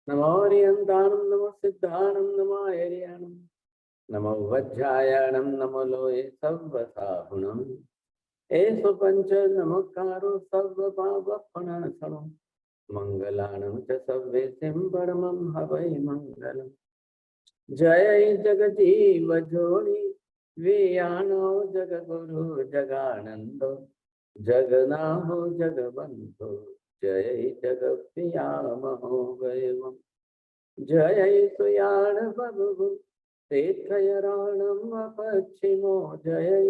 नमो हरिहंताणं नमो सिद्धाणं नमो हरियाणं नमो वज्रायाणं नमो लोये सर्वसाहुणं एषु पंच नमस्कारो सर्वपापप्रणाशनं मंगलानं च सर्वेषां परमं हवै मंगलम् जय जगजीव जोनि वियानो जगगुरु जगानंदो जगनाहो जगवंतो जय जगप्रिया महोगयम् जय सुयाण बभु तीर्थयराणम पश्चिमो जय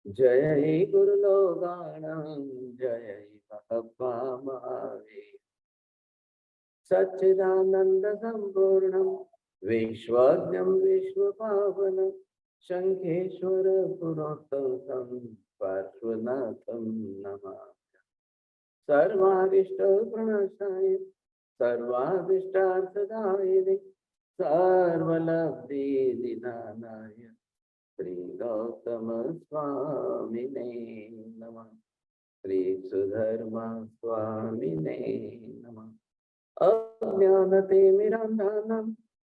जय गुरुलोगाणं जय महत्वा महावीर सच्चिदानंद संपूर्णं विश्वज्ञं विश्वपावनं शंखेश्वर पुरोत्तम पार्श्वनाथं नमः सर्वारिष्ट प्रणशाय सर्वाभिष्टार्थदायिने सर्वलब्धि निधानाय श्री गौतम स्वामिने नमः श्री सुधर्मा स्वामिने नमः अज्ञानतिमिरान्धानां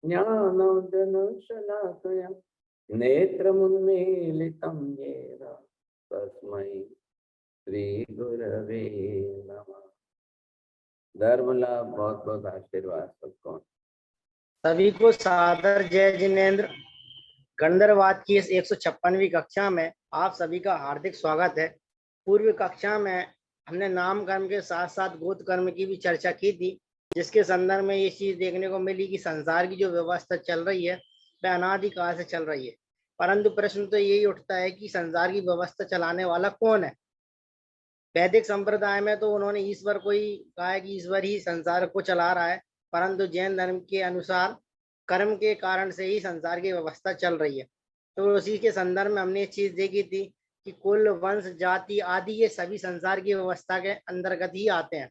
ज्ञानोदयशलाकया नेत्रमुन्मीलितं येन तस्मै श्री गुरवे नमः। धर्म लाभ बहुत बहुत आशीर्वाद सबको। सभी को सादर जय जिनेन्द्र। गंधर्वाद की इस 156वीं कक्षा में आप सभी का हार्दिक स्वागत है। पूर्व कक्षा में हमने नाम कर्म के साथ साथ गोत्र कर्म की भी चर्चा की थी, जिसके संदर्भ में ये चीज देखने को मिली कि संसार की जो व्यवस्था चल रही है वह अनादिकाल से चल रही है, परंतु प्रश्न तो यही उठता है कि संसार की व्यवस्था चलाने वाला कौन है। वैदिक संप्रदाय में तो उन्होंने ईश्वर को ही कहा है कि ईश्वर ही संसार को चला रहा है, परंतु जैन धर्म के अनुसार कर्म के कारण से ही संसार की व्यवस्था चल रही है। तो उसी के संदर्भ में हमने ये चीज देखी थी कि कुल, वंश, जाति आदि ये सभी संसार की व्यवस्था के अंतर्गत ही आते हैं।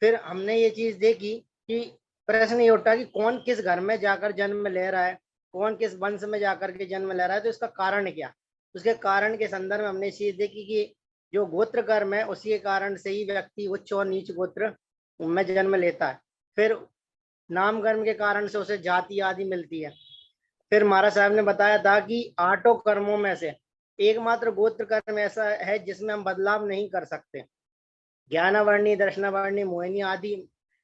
फिर हमने ये चीज देखी कि प्रश्न ये उठा कि कौन किस घर में जाकर जन्म ले रहा है, कौन किस वंश में जाकर के जन्म ले रहा है, तो इसका कारण क्या। उसके कारण के संदर्भ में हमने ये चीज देखी कि जो गोत्र कर्म है उसी के कारण से ही व्यक्ति उच्च और नीच गोत्र में जन्म लेता है। फिर नाम कर्म के कारण से उसे जाति आदि मिलती है। फिर महाराज साहब ने बताया था कि 8 कर्मों में से एकमात्र गोत्र कर्म ऐसा है जिसमें हम बदलाव नहीं कर सकते। ज्ञानवर्णी, दर्शनवर्णी, मोहिनी आदि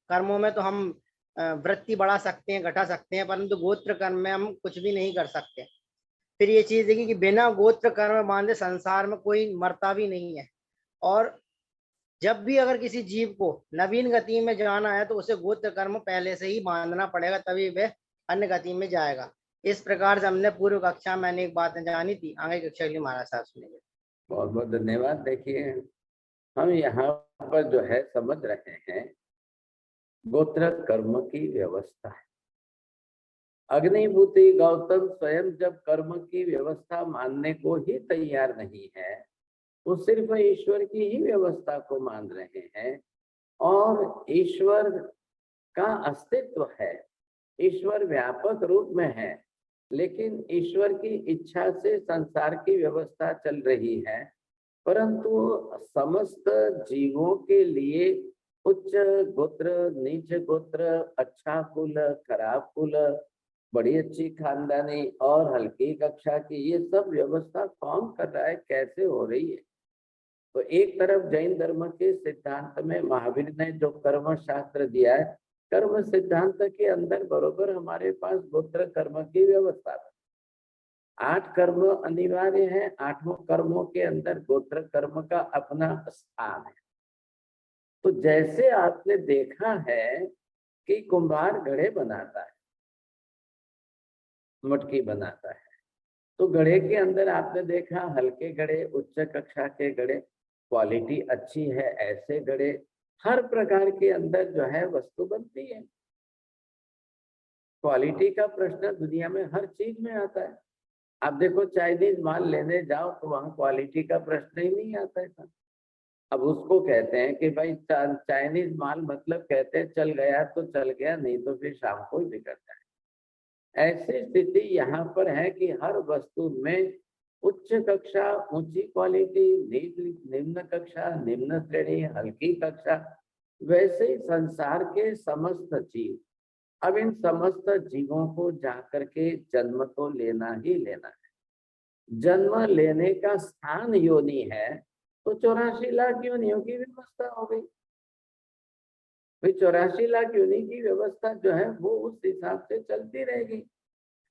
कर्मों में तो हम वृत्ति बढ़ा सकते हैं, घटा सकते हैं, परंतु गोत्र कर्म में हम कुछ भी नहीं कर सकते। फिर ये चीज देखी कि बिना गोत्र कर्म बांधे संसार में कोई मरता भी नहीं है, और जब भी अगर किसी जीव को नवीन गति में जाना है तो उसे गोत्र कर्म पहले से ही बांधना पड़ेगा, तभी वह अन्य गति में जाएगा। इस प्रकार से हमने पूर्व कक्षा में अनेक बातें जानी थी। आगे कक्षा के लिए महाराज साहब सुनेंगे। बहुत बहुत धन्यवाद। देखिए, हम यहाँ पर जो है समझ रहे हैं गोत्र कर्म की व्यवस्था है। अग्निभूति गौतम स्वयं जब कर्म की व्यवस्था मानने को ही तैयार नहीं है, वो सिर्फ ईश्वर की ही व्यवस्था को मान रहे हैं, और ईश्वर का अस्तित्व है, ईश्वर व्यापक रूप में है, लेकिन ईश्वर की इच्छा से संसार की व्यवस्था चल रही है। परंतु समस्त जीवों के लिए उच्च गोत्र, नीच गोत्र, अच्छा कुल, खराब कुल, बड़ी अच्छी खानदानी और हल्की कक्षा की, ये सब व्यवस्था कौन कर रहा है, कैसे हो रही है। तो एक तरफ जैन धर्म के सिद्धांत में महावीर ने जो कर्म शास्त्र दिया है, कर्म सिद्धांत के अंदर बरोबर हमारे पास गोत्र कर्म की व्यवस्था है। 8 कर्म अनिवार्य है, 8 कर्मों के अंदर गोत्र कर्म का अपना स्थान है। तो जैसे आपने देखा है कि कुम्हार घड़े बनाता है, मटकी बनाता है, तो घड़े के अंदर आपने देखा हल्के घड़े, उच्च कक्षा के घड़े, क्वालिटी अच्छी है ऐसे घड़े, हर प्रकार के अंदर जो है वस्तु बनती है। क्वालिटी का प्रश्न दुनिया में हर चीज में आता है। आप देखो चाइनीज माल लेने जाओ तो वहां क्वालिटी का प्रश्न ही नहीं आता है। अब उसको कहते हैं कि भाई चाइनीज माल, मतलब कहते हैं चल गया तो चल गया, नहीं तो फिर शाम को ही बिगड़ता है। ऐसी स्थिति यहाँ पर है कि हर वस्तु में उच्च कक्षा, ऊंची क्वालिटी, निम्न कक्षा, निम्न श्रेणी, हल्की कक्षा, वैसे ही संसार के समस्त जीव, अब इन समस्त जीवों को जाकर के जन्म तो लेना ही लेना है। जन्म लेने का स्थान योनि है, तो 84 लाख योनियों की व्यवस्था हो गई। भाई 84 लाख योनि की व्यवस्था जो है वो उस हिसाब से चलती रहेगी।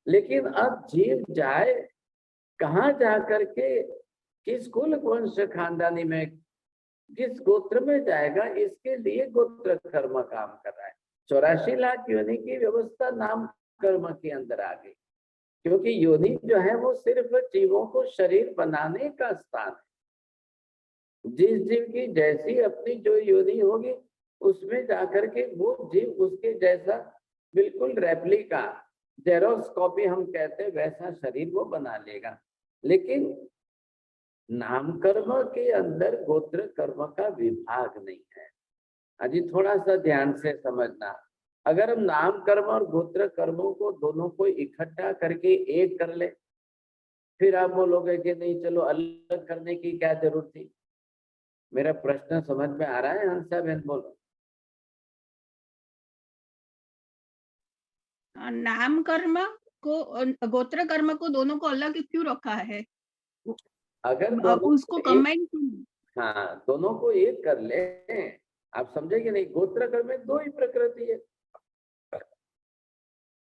लेकिन अब जीव जाए कहाँ जा करके, किस कुल वंश खानदानी में, किस गोत्र में जाएगा, इसके लिए गोत्र कर्म काम कर रहा है। 84 लाख योनि की व्यवस्था नाम कर्म के अंदर आ गई, क्योंकि योनि जो है वो सिर्फ जीवों को शरीर बनाने का स्थान है। जिस जीव की जैसी अपनी जो योनि होगी उसमें जाकर के वो जीव उसके जैसा बिल्कुल रेप्लिका, जेरोक्स कॉपी हम कहते हैं, वैसा शरीर वो बना लेगा। लेकिन नाम कर्म के अंदर गोत्र कर्म का विभाग नहीं है। अजी थोड़ा सा ध्यान से समझना, अगर हम नाम कर्म और गोत्र कर्मों को दोनों को इकट्ठा करके एक कर ले, फिर आप बोलोगे कि नहीं चलो अलग करने की क्या जरूरत थी। मेरा प्रश्न समझ में आ रहा है हंसा बहन? बोलो। नाम कर्म को गोत्र कर्म को दोनों को अलग क्यों रखा है? अगर अब दोनों उसको कंबाइन क्यों? हाँ, दोनों को एक कर ले, आप समझे कि नहीं? गोत्र कर्म में दो ही प्रकृति है,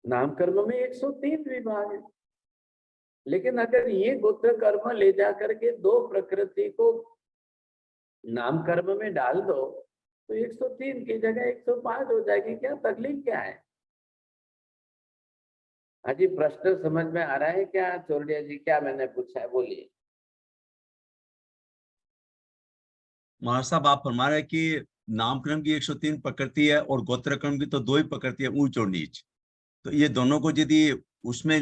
नाम कर्म में 103 विभाग है। लेकिन अगर ये गोत्र कर्म ले जा करके दो प्रकृति को नाम कर्म में डाल दो तो 103 की जगह 105 हो जाएगी। क्या तकलीफ क्या है? हाँ जी, प्रश्न समझ में आ रहा है क्या चोरडिया जी? क्या मैंने पूछा है, बोलिए। महाराज साहब, आप फरमा रहे हैं कि नामकरण की 103 प्रकृति है और गोत्रक्रम की तो दो ही प्रकृति है, ऊंच और नीच। तो ये दोनों को यदि उसमें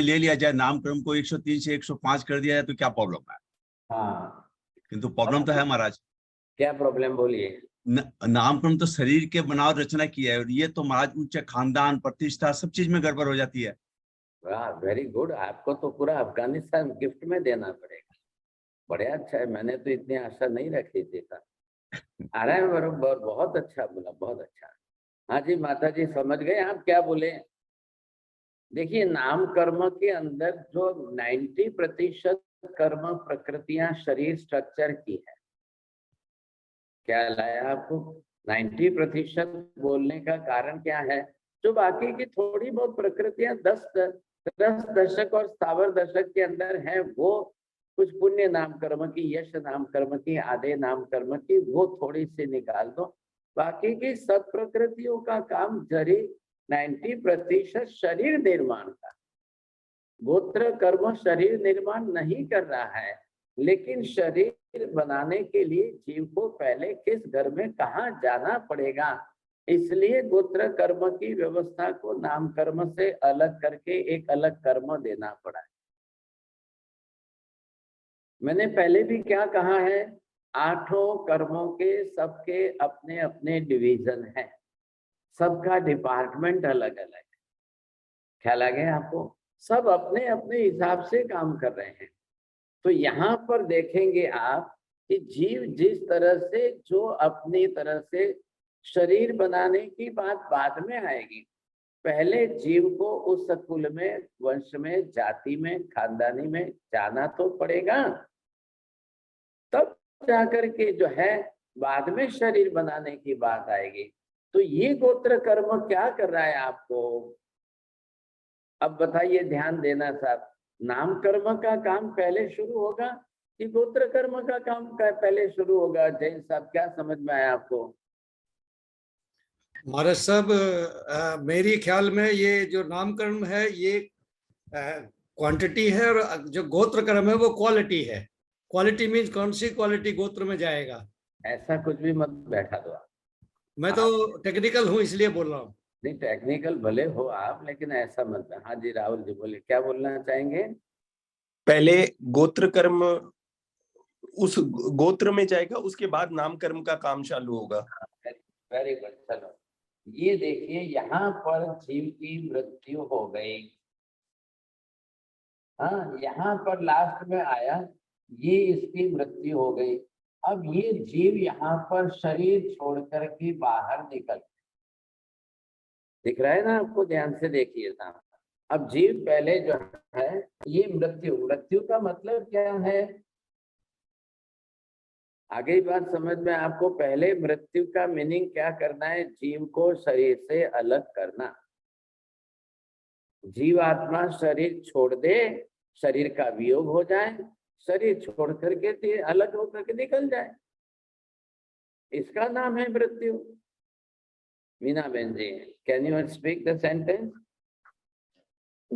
ले लिया जाए, नामकरण को 103 से 105 कर दिया जाए तो क्या प्रॉब्लम है? हाँ, किंतु प्रॉब्लम तो है महाराज। क्या प्रॉब्लम? बोलिए। नामकरण तो शरीर के बनावट रचना किया है, और ये तो महाराज उच्च खानदान प्रतिष्ठा सब चीज में गड़बड़ हो जाती है। वाह, वेरी गुड। आपको तो पूरा अफगानिस्तान गिफ्ट में देना पड़ेगा। बड़े अच्छा है, मैंने तो इतनी आशा नहीं रखी थी सर। आ रहा है बरोबर, बहुत अच्छा बोला, बहुत अच्छा। हाँ जी माता जी, समझ गए आप क्या बोले? देखिए, नाम कर्म के अंदर जो 90% कर्म प्रकृतियां शरीर स्ट्रक्चर की है। क्या लाया आपको? 90% बोलने का कारण क्या है? जो बाकी की थोड़ी बहुत प्रकृतियां 10 दशक और स्थावर दशक के अंदर है, वो कुछ पुण्य नाम कर्म की, यश नाम कर्म की, आधे नाम कर्म की, वो थोड़ी सी निकाल दो। बाकी की सब प्रकृतियों का काम जरी 90% शरीर निर्माण का। गोत्र कर्म शरीर निर्माण नहीं कर रहा है, लेकिन शरीर बनाने के लिए जीव को पहले किस घर में कहाँ जाना पड़ेगा, इसलिए गोत्र कर्म की व्यवस्था को नाम कर्म से अलग करके एक अलग कर्म देना पड़ा है। मैंने पहले भी क्या कहा है, 8 कर्मों के सबके अपने अपने डिवीजन हैं, सबका डिपार्टमेंट अलग अलग है। ख्याल आ गया आपको? सब अपने अपने हिसाब से काम कर रहे हैं। तो यहाँ पर देखेंगे आप कि जीव जिस तरह से, जो अपनी तरह से शरीर बनाने की बात बाद में आएगी, पहले जीव को उस कुल में, वंश में, जाति में, खानदानी में जाना तो पड़ेगा, तब जाकर के जो है बाद में शरीर बनाने की बात आएगी। तो ये गोत्र कर्म क्या कर रहा है आपको? अब बताइए, ध्यान देना साहब, नाम कर्म का काम पहले शुरू होगा कि गोत्र कर्म का काम पहले शुरू होगा? जैन साहब, क्या समझ में आया आपको? महाराज साहब, मेरी ख्याल में ये जो नामकरण है ये क्वांटिटी है, और जो गोत्र कर्म है वो क्वालिटी है। क्वालिटी मीन्स कौन सी क्वालिटी गोत्र में जाएगा? ऐसा कुछ भी मत बैठा दो आप। मैं तो टेक्निकल हूँ इसलिए बोल रहा हूँ। नहीं, टेक्निकल भले हो आप, लेकिन ऐसा मत। हाँ जी राहुल जी, बोले, क्या बोलना चाहेंगे? पहले गोत्र कर्म उस गोत्र में जाएगा, उसके बाद नाम कर्म का काम चालू होगा। Very good. चलो ये देखिए, यहाँ पर जीव की मृत्यु हो गई। हाँ, यहाँ पर लास्ट में आया, ये इसकी मृत्यु हो गई। अब ये जीव यहाँ पर शरीर छोड़ करके बाहर निकल, दिख रहा है ना आपको, ध्यान से देखिए ना। अब जीव पहले जो है ये मृत्यु, मृत्यु का मतलब क्या है, आगे की बात समझ में आपको। पहले मृत्यु का मीनिंग क्या करना है, जीव को शरीर से अलग करना। जीवात्मा शरीर छोड़ दे, शरीर का वियोग हो जाए, शरीर छोड़ करके अलग होकर के निकल जाए, इसका नाम है मृत्यु। मीना बहन ji, can you speak the sentence?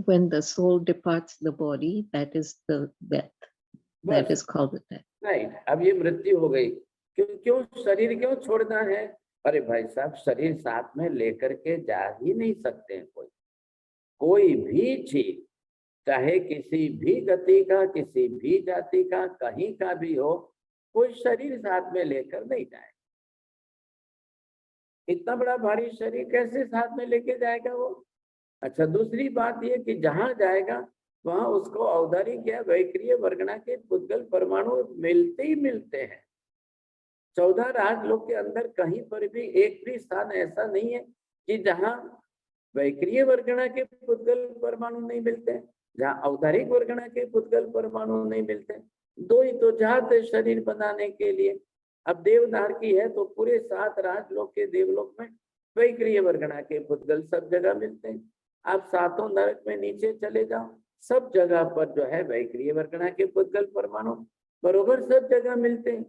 When the soul departs the body, that is the death. That is called the death. Right. अब ये मृत्यु हो गई। क्यों शरीर क्यों छोड़ना है? अरे भाई साहब, शरीर साथ में लेकर के जा ही नहीं सकते हैं कोई भी चीज, चाहे किसी भी गति का, किसी भी जाति का, कहीं का भी हो, कोई शरीर साथ में लेकर नहीं जाए। इतना बड़ा भारी शरीर कैसे साथ में लेके जाएगा वो? अच्छा, दूसरी बात ये कि जहां जाएगा वहां उसको औदारिक या वैक्रिय वर्गणा के पुद्गल परमाणु मिलते ही मिलते हैं। 14 राजलोक के अंदर कहीं पर भी एक भी स्थान ऐसा नहीं है कि जहां वैक्रिय वर्गणा के पुद्गल परमाणु नहीं मिलते हैं, जहां औदारिक वर्गणा के पुद्गल परमाणु नहीं मिलते हैं। दो ही तो जात है शरीर बनाने के लिए। अब देवदार की है तो पूरे 7 राजलोक के देवलोक में वैक्रिय वर्गणा के पुद्गल सब जगह मिलते हैं। आप 7 नरक में नीचे चले जाओ, सब जगह पर जो है वैक्रिय वर्गणा के पुद्गल परमाणु बरोबर सब जगह मिलते हैं।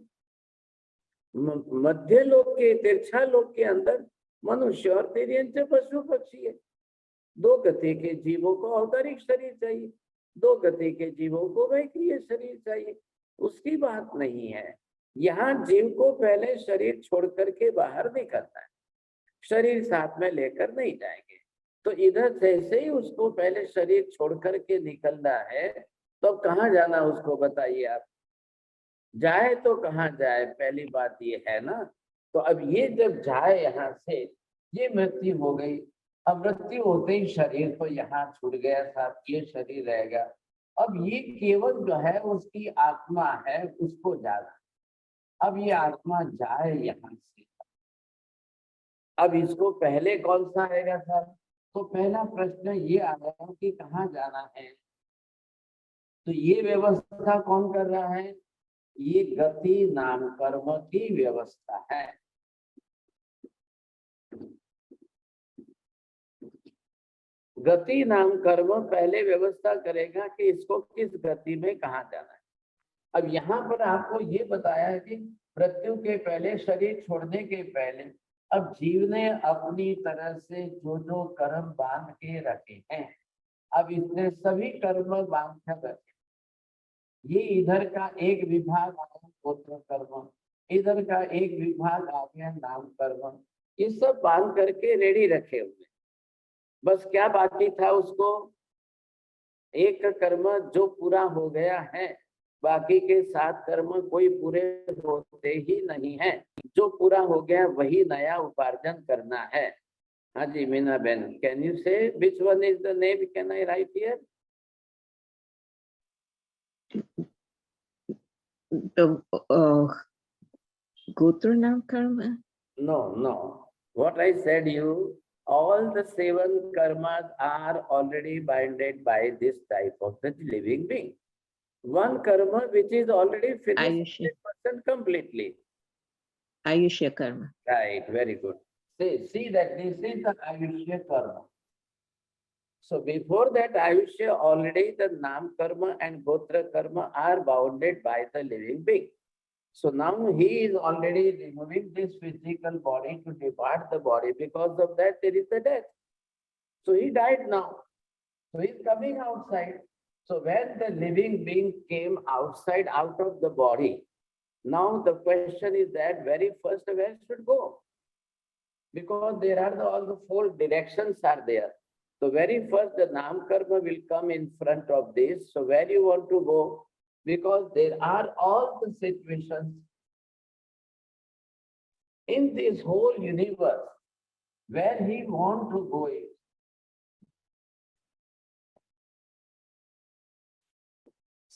मध्य लोक के, तिरछा लोक के अंदर मनुष्य और तिर्यंच पशु पक्षी है। 2 गति के जीवों को औदारिक शरीर चाहिए, 2 गति के जीवों को वैक्रिय शरीर चाहिए, उसकी बात नहीं है। यहाँ जीव को पहले शरीर छोड़ करके बाहर निकलना है, शरीर साथ में लेकर नहीं जाएंगे। तो इधर जैसे ही उसको पहले शरीर छोड़ करके निकलना है, तो कहाँ जाना उसको बताइए आप? जाए तो कहाँ जाए, पहली बात ये है ना। तो अब ये जब जाए यहाँ से, ये मृत्यु हो गई। अब मृत्यु होते ही शरीर तो यहाँ छूट गया साहब, ये शरीर रहेगा। अब ये केवल जो है उसकी आत्मा है, उसको जाना। अब ये आत्मा जाए यहाँ से, अब इसको पहले कौन सा आएगा साहब? तो पहला प्रश्न ये आया कि कहाँ जाना है। तो ये व्यवस्था कौन कर रहा है? ये गति नाम कर्म की व्यवस्था है। गति नाम कर्म पहले व्यवस्था करेगा कि इसको किस गति में कहाँ जाना है। अब यहाँ पर आपको ये बताया है कि मृत्यु के पहले, शरीर छोड़ने के पहले, अब जीव ने अपनी तरह से जो जो कर्म बांध के रखे हैं, अब इसने सभी कर्म बांध कर रखे। ये इधर का एक विभाग आ गया गोत्र कर्म, इधर का एक विभाग आ गया नाम कर्म, ये सब बांध करके रेडी रखे हुए। बस क्या बाकी था उसको? एक कर्म जो पूरा हो गया है, बाकी के 7 कर्म कोई पूरे होते ही नहीं है। जो पूरा हो गया वही नया उपार्जन करना है। हाँ जी मीना बहन, कैन यू से which one is the name, can I right here? The Gotra Nam Karma? No. What I said you, all the 7 karmas are already binded by this type of the living being. One karma which is already finished 100% completely. Ayushya Karma. Right, very good. See that this is the Ayushya karma. So before that Ayushya, already the Nam karma and Gotra karma are bounded by the living being. So now he is already removing this physical body to depart the body. Because of that there is the death. So he died now. So he is coming outside. So when the living being came outside out of the body, now the question is that very first where should go? Because there are all the 4 directions are there. So very first the Nam karma will come in front of this. So where you want to go? Because there are all the situations in this whole universe where he want to go in.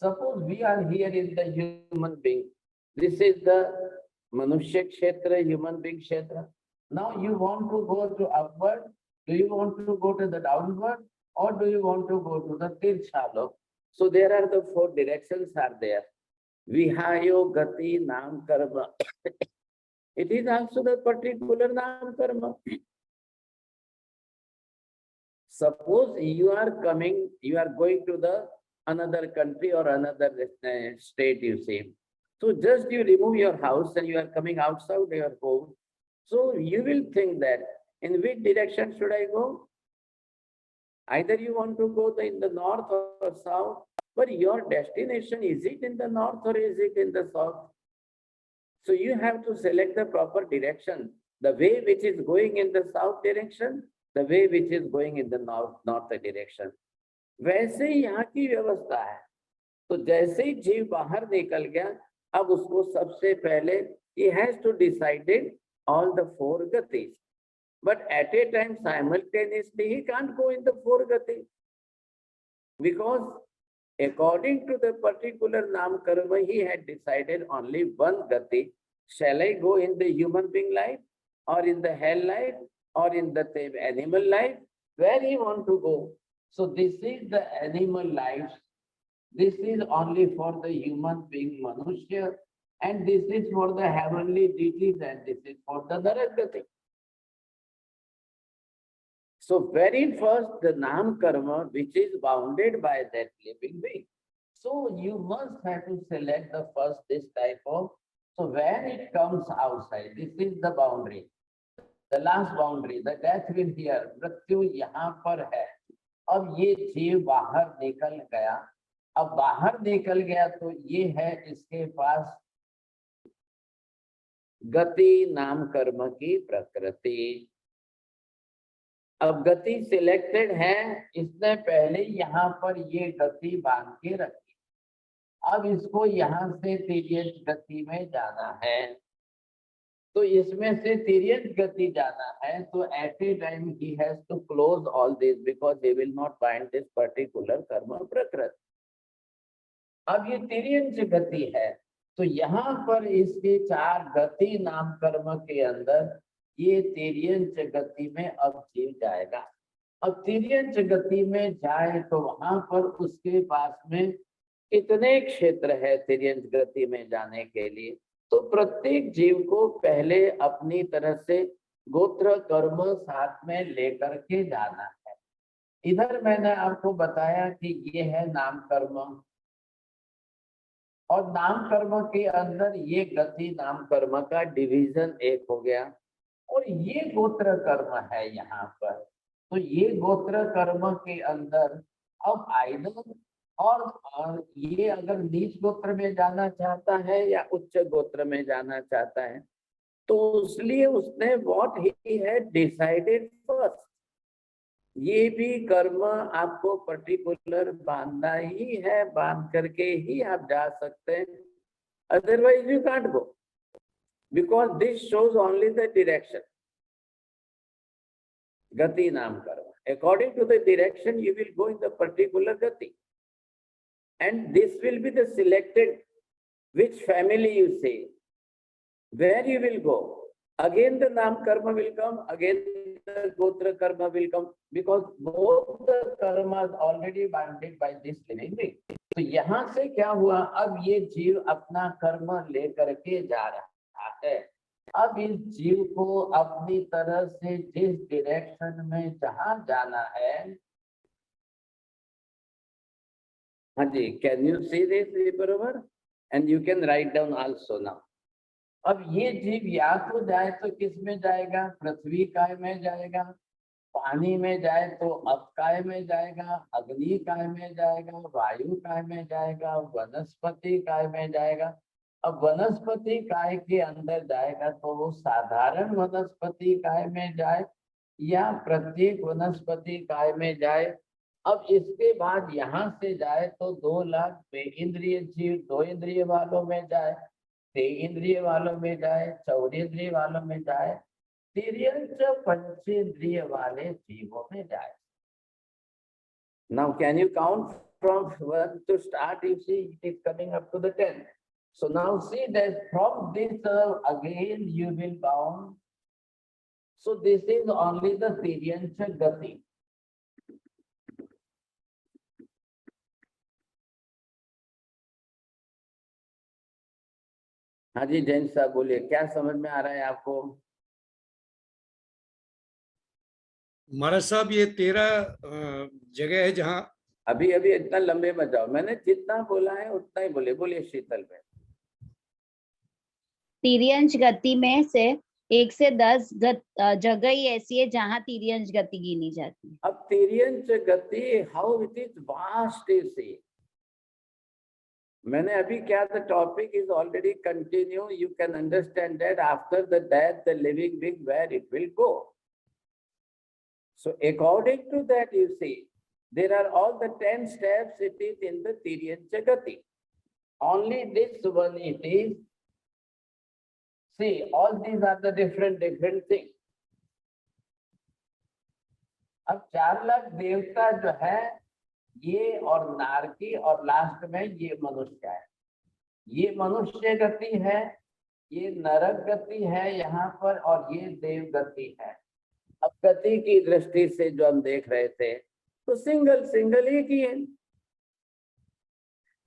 Suppose we are here in the human being. This is the Manushya Kshetra, human being Kshetra. Now you want to go to upward, do you want to go to the downward, or do you want to go to the Tirthalok? So there are the 4 directions are there. Vihayo, Gati, Nam, Karma. It is also the particular Nam Karma. Suppose you are coming, you are going to the another country or another state, you say. So just you remove your house and you are coming outside your home. So you will think that in which direction should I go? Either you want to go in the north or south, but your destination, is it in the north or is it in the south? So you have to select the proper direction. The way which is going in the south direction, the way which is going in the north direction. वैसे ही यहाँ की व्यवस्था है. तो जैसे ही जीव बाहर निकल गया, अब उसको सबसे पहले he has to decided all the 4 gatis. But at a time simultaneously he can't go in the 4 gatis. Because according to the particular Nam Karma, he had decided only 1 gati. Shall I go in the human being life, or in the hell life, or in the animal life? Where he want to go? So this is the animal life. This is only for the human being Manushya, and this is for the heavenly deities, and this is for the Naragati. So very first, the Nam Karma, which is bounded by that living being. So you must have to select the first this type of, so when it comes outside, this is the boundary. The last boundary, the death will here, मृत्यु यहाँ पर है. अब ये जीव बाहर निकल गया. अब बाहर निकल गया तो ये है इसके पास गति नाम कर्म की प्रकृति. अब गति सिलेक्टेड है, इसने पहले यहाँ पर ये गति बांध के रखी. अब इसको यहाँ से तिर्यक गति में जाना है. तो इसमें से तिर्यक गति जाना है, तो at a time he has to close all this because he will not bind this particular karma prakriti. अब ये तिर्यक गति है, तो यहाँ पर इसके 4 गति नाम कर्म के अंदर ये तिर्यक गति में अब जीव जाएगा. अब तिर्यक गति में जाए तो वहां पर उसके पास में कितने क्षेत्र है तिर्यक गति में जाने के लिए. तो प्रत्येक जीव को पहले अपनी तरह से गोत्र कर्म साथ में लेकर के जाना है. इधर मैंने आपको बताया कि ये है नाम कर्म, और नाम कर्म के अंदर ये गति नाम कर्म का डिवीजन एक हो गया, और ये गोत्र कर्म है यहाँ पर. तो ये गोत्र कर्म के अंदर अब आइदर और ये अगर नीच गोत्र में जाना चाहता है या उच्च गोत्र में जाना चाहता है, तो इसलिए उसने what he had decided first. ये भी कर्म आपको पर्टिकुलर बांधना ही है, बांध करके ही आप जा सकते हैं. Otherwise you can't go, because this shows only the direction. गति नाम कर्म, according to the direction you will go in the particular gati, and this will be the selected which family you say, where you will go. Again the naam karma will come, again the gotra karma will come, because both the karmas already bounded by this living being. तो यहाँ से क्या हुआ, अब ये जीव अपना कर्म लेकर के जा रहा है. अब इस जीव को अपनी तरह से जिस डायरेक्शन में जहां जाना है, हाँ जी, कैन यू सी दिस बराबर, and you can write down also now. अब ये जीव या तो जाए तो किस में जाएगा, पृथ्वी काय में जाएगा, पानी में जाए तो अपकाय में जाएगा, अग्नि काय में जाएगा, वायु काय में जाएगा, वनस्पति काय में जाएगा. अब वनस्पति काय के अंदर जाएगा तो वो साधारण वनस्पति काय में जाए या प्रत्येक वनस्पति काय में जाए. अब इसके बाद यहाँ से जाए तो 2 लाख बेइंद्रिय जीव 2 इंद्रिय वालों में जाए, 3 इंद्रिय वालों में जाए, 4 इंद्रिय वालों में जाए, 3 पंचेंद्रिय वाले जीवों में जाए. Now can you count from 1 to start? You see it is coming up to the 10. So now see that from this again you will bound. So this is only the Tiryancha Gati. हाँ जी जैन साहब बोलिए, क्या समझ में आ रहा है आपको? महाराज साहब ये 13 जगह है जहाँ अभी अभी इतना लंबे मत जाओ, मैंने जितना बोला है उतना ही बोले। बोलिए शीतल में। तिर्यंश गति में से 1 से 10 जगह ही ऐसी है जहाँ तिर्यंश गति गिनी जाती है। अब तिर्यंश गति, how it is vast is see. मैंने अभी क्या, the topic is already continue, you can understand that after the death the living being where it will go. So according to that you see there are all the 10 steps, it is in the Tiryancha Gati. Only this one it is. See, all these are the different things. अब 4 लाख देवता जो है ये, और नारकी, और last में ये मनुष्य है। ये मनुष्य गति है, ये नरक गति है यहाँ पर, और ये देव गति है। अब गति की दृष्टि से जो हम देख रहे थे तो सिंगल एक ही है।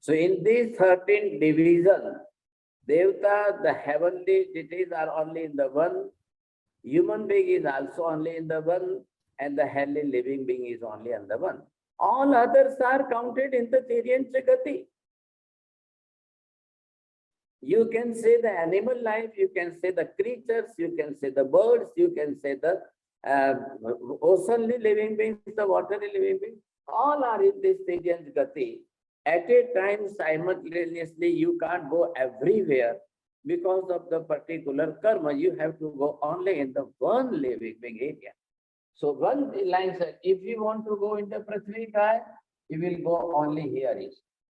So in these 13 divisions, Devta, the heavenly deities are only in the one, human being is also only in the one, and the heavenly living being is only in the one. All others are counted in the Tiryancha Gati. You can say the animal life, you can say the creatures, you can say the birds, you can say the oceanly living beings, the watery living beings, all are in this Tiryancha Gati. At a time simultaneously, you can't go everywhere because of the particular karma. You have to go only in the one living being area. So one line said, if you want to go in the Prithvi Kaya, you will go only here.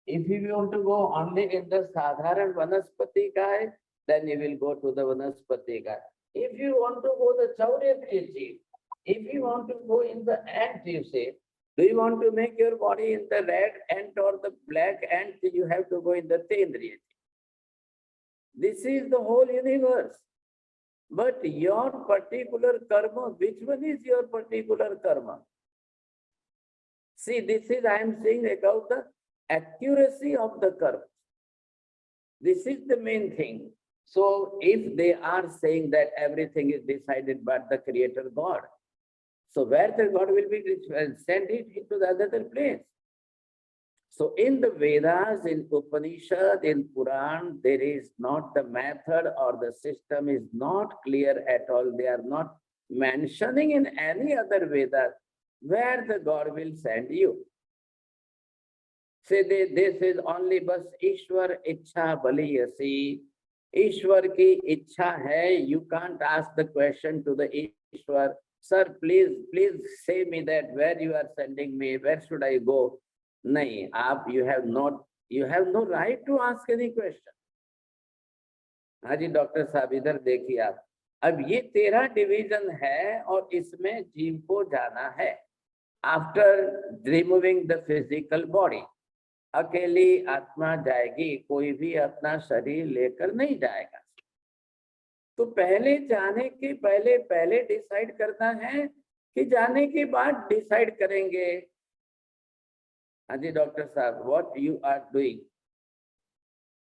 If you want to go only in the Sadharan Vanaspati Kaya, then you will go to the Vanaspati Kaya. If you want to go the Chaudhary, if you want to go in the ant, you say, do you want to make your body in the red ant or the black ant? You have to go in the Tendriya. This is the whole universe. But your particular karma, which one is your particular karma? See, this is, I am saying about the accuracy of the karma. This is the main thing. So if they are saying that everything is decided by the Creator God, so where the God will be sent it into the other place. So in the Vedas, in Upanishad, in Puran, there is not the method or the system is not clear at all. They are not mentioning in any other Veda where the God will send you. Say this is only bas Ishwar Ichha Baliyasi. Ishwar ki ichha hai. You can't ask the question to the Ishwar, sir, please say me that where you are sending me, where should I go? Nahi, you have no right to ask any question. हाँ जी doctor साहब इधर देखिए आप, अब ये 13 division है और इसमें जीव को जाना है after removing the physical body. अकेली आत्मा जाएगी, कोई भी अपना शरीर लेकर नहीं जाएगा। तो पहले जाने के पहले डिसाइड करना है कि जाने के बाद डिसाइड करेंगे। हाँ जी डॉक्टर साहब, what you are doing?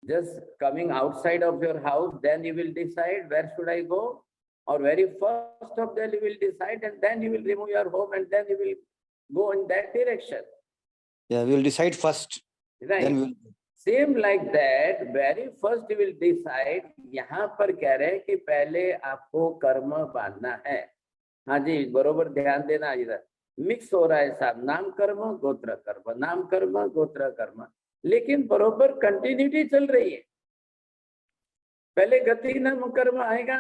Just coming outside of your house, then you will decide where should I go, or very first of all you will decide and then you will remove your home and then you will go in that direction. Yeah, we will decide first. Right. Then we will... Same like that, very first you will decide. यहाँ पर कह रहे हैं कि पहले आपको कर्म बांधना है। हाँ जी बरोबर ध्यान देना, इधर मिक्स हो रहा है साहब, नाम कर्म गोत्र कर्म, नाम कर्म गोत्र कर्म, लेकिन बरोबर कंटिन्यूटी चल रही है। पहले गति नाम कर्म आएगा,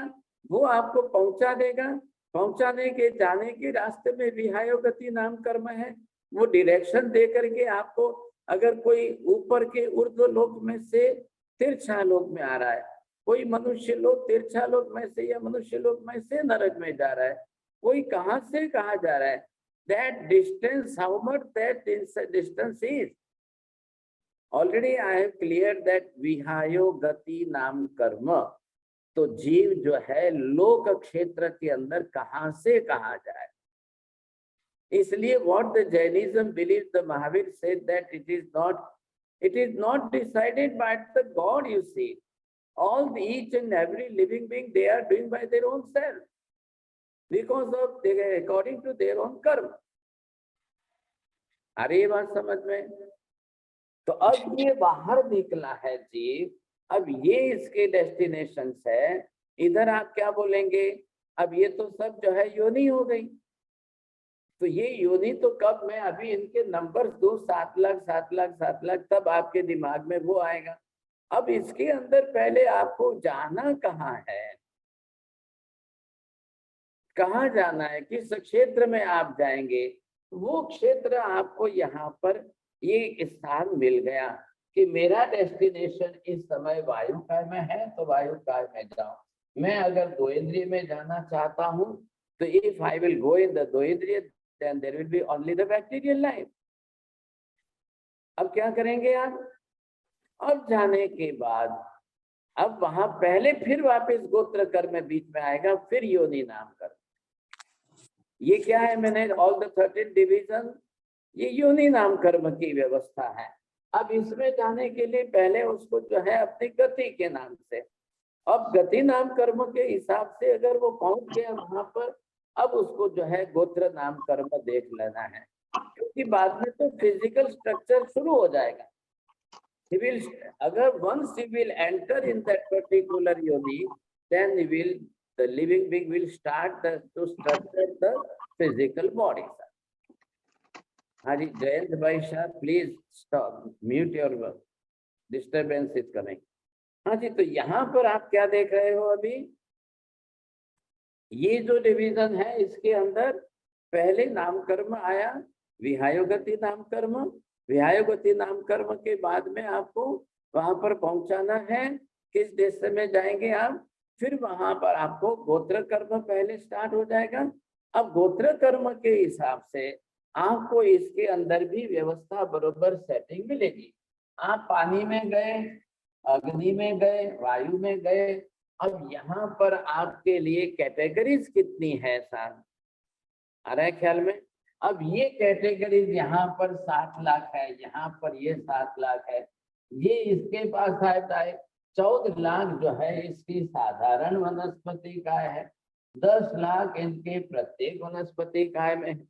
वो आपको पहुंचा देगा, पहुंचाने के जाने के रास्ते में विहायो गति नाम कर्म है, वो डायरेक्शन दे करके आपको, अगर कोई ऊपर के ऊर्ध्व लोक में से तिरछा लोक में आ रहा है, कोई मनुष्य लोक तिरछा लोक में से या मनुष्य लोक में से नरक में जा रहा है, कोई कहां से कहां जा रहा है, that distance, how much that distance is, already I have clear that विहायो गति नाम कर्म, तो जीव जो है लोक क्षेत्र के अंदर कहां से कहां जाए। इसलिए what the Jainism believes, the Mahavir said that it is not decided by the God, you see. All each and every living being, they are doing by their own self, because of according to their own karma. अरे ये बात समझ में? तो अब ये बाहर निकला है जीव, अब ये इसके डेस्टिनेशन है। इधर आप क्या बोलेंगे? अब ये तो सब जो है योनि हो गई, तो ये योनि तो कब मैं अभी इनके नंबर्स दो 7 लाख 7 लाख 7 लाख, तब आपके दिमाग में वो आएगा। अब इसके अंदर पहले आपको जाना कहाँ है, कहाँ जाना है, किस क्षेत्र में आप जाएंगे, वो क्षेत्र आपको यहाँ पर ये स्थान मिल गया कि मेरा डेस्टिनेशन इस समय वायुकाय में है, तो वायुकाय में जाओ। मैं अगर दो इंद्रिय में जाना चाहता हूँ, तो if I will go in the दो इंद्रिय, then there will be only the bacterial life. अब क्या करेंगे आप? अब जाने के बाद अब वहां पहले फिर वापस गोत्र कर्म बीच में आएगा, फिर योनि नाम कर्म। ये क्या है? मैंने ऑल द 13 डिवीजन, ये योनि नाम कर्म की व्यवस्था है। अब इसमें जाने के लिए पहले उसको जो है अपनी गति के नाम से, अब गति नाम कर्म के हिसाब से अगर वो पहुंच गया वहां पर, अब उसको जो है गोत्र नाम कर्म देख लेना है, क्योंकि बाद में तो फिजिकल स्ट्रक्चर शुरू हो जाएगा। He will, अगर once he will enter in that particular yoni, then he will, the living being will start to structure the physical body. हाँ जी, जयंत भाई साहब, please stop, mute your work, disturbance is coming. हाँ जी, तो यहाँ पर आप क्या देख रहे हो? अभी ये जो डिवीजन है, इसके अंदर पहले नाम कर्म आया, विहायोगति नाम कर्म। विहायोगति नाम कर्म के बाद में आपको वहां पर पहुंचाना है, किस देश में जाएंगे आप? फिर वहां पर आपको गोत्र कर्म पहले स्टार्ट हो जाएगा। अब गोत्र कर्म के हिसाब से आपको इसके अंदर भी व्यवस्था बरोबर सेटिंग मिलेगी। आप पानी में गए, अग्नि में गए, वायु में गए, अब यहाँ पर आपके लिए कैटेगरीज कितनी है साहब? आ रहा है ख्याल में? अब ये कैटेगरीज यहाँ पर 7 लाख है, यहाँ पर ये 7 लाख है, ये इसके पास है 14 लाख जो है इसकी साधारण वनस्पति काय है, 10 लाख इनके प्रत्येक वनस्पति काय में।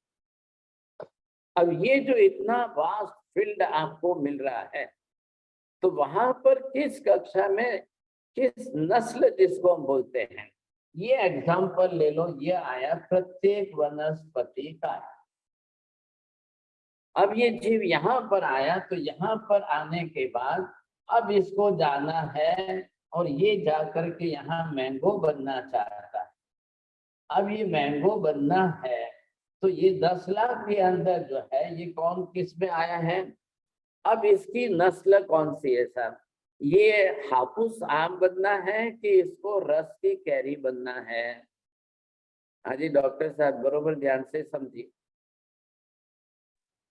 अब ये जो इतना वास्ट फील्ड आपको मिल रहा है, तो वहां पर किस कक्षा में किस नस्ल जिसको हम बोलते हैं, ये एग्जाम्पल ले लो, ये आया प्रत्येक वनस्पति का। अब ये जीव यहाँ पर आया, तो यहाँ पर आने के बाद अब इसको जाना है, और ये जाकर के यहाँ मैंगो बनना चाहता है। अब ये मैंगो बनना है, तो ये 10 लाख के अंदर जो है ये कौन किस में आया है? अब इसकी नस्ल कौन सी है साहब? ये हापुस आम बनना है कि इसको रस की कैरी बनना है? हाँ जी डॉक्टर साहब, बरोबर ध्यान से समझिए,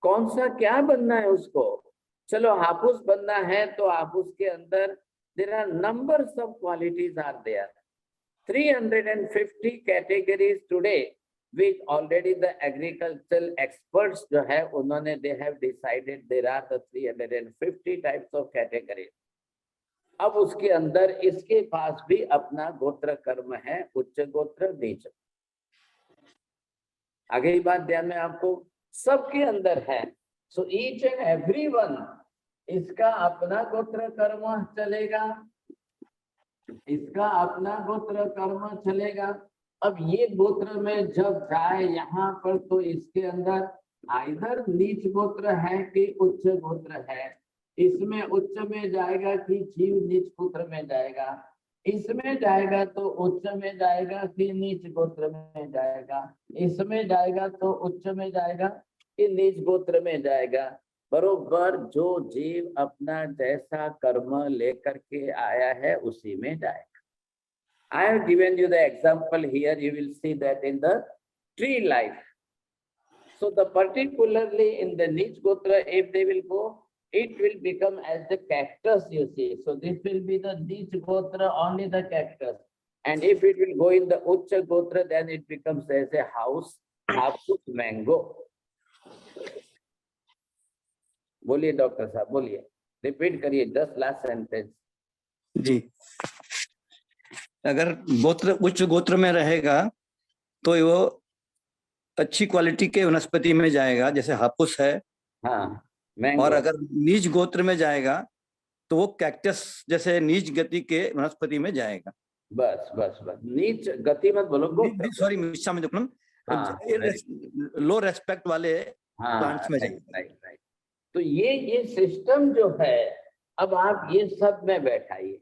कौन सा क्या बनना है उसको? चलो हापुस बनना है, तो हापुस के अंदर there are numbers of qualities are there, 350 categories today, which already the agricultural experts जो है उन्होंने they have decided there are the 350 types of categories। अब उसके अंदर इसके पास भी अपना गोत्र कर्म है, उच्च गोत्र नीच। आगे ही बात ध्यान में आपको सबके अंदर है। So each and every one, इसका अपना गोत्र कर्म चलेगा, इसका अपना गोत्र कर्म चलेगा। अब ये गोत्र में जब जाए यहाँ पर, तो इसके अंदर आइदर नीच गोत्र है कि उच्च गोत्र है। इसमें उच्च में जाएगा कि जीव नीच गोत्र में जाएगा, इसमें जाएगा तो उच्च में जाएगा कि नीच गोत्र में जाएगा, इसमें जाएगा तो उच्च में जाएगा कि नीच गोत्र में जाएगा। बरोबर जो जीव अपना जैसा कर्म लेकर के आया है उसी में जाएगा। I have given you the example here, you will see that in the tree life. So the particularly in the niche gotra, if they will go, it will become as the cactus, you see. So this will be the Nich Gotra, only the cactus. And if it will go in the Ucha Gotra, then it becomes as a house, Hapus mango. बोलिए doctor साहब, बोलिए, repeat करिए 10 last sentence. जी, अगर गोत्र उच्च गोत्र में रहेगा तो वो अच्छी क्वालिटी के वनस्पति में जाएगा, जैसे हापुस है। हाँ, और अगर नीच गोत्र में जाएगा तो वो कैक्टस जैसे नीच गति के वनस्पति में जाएगा। बस बस बस, नीच गति मत बोलो, सॉरी, लो रेस्पेक्ट वाले प्लांट्स में जाएगा। राइट। तो ये सिस्टम जो है, अब आप ये सब में बैठाइए।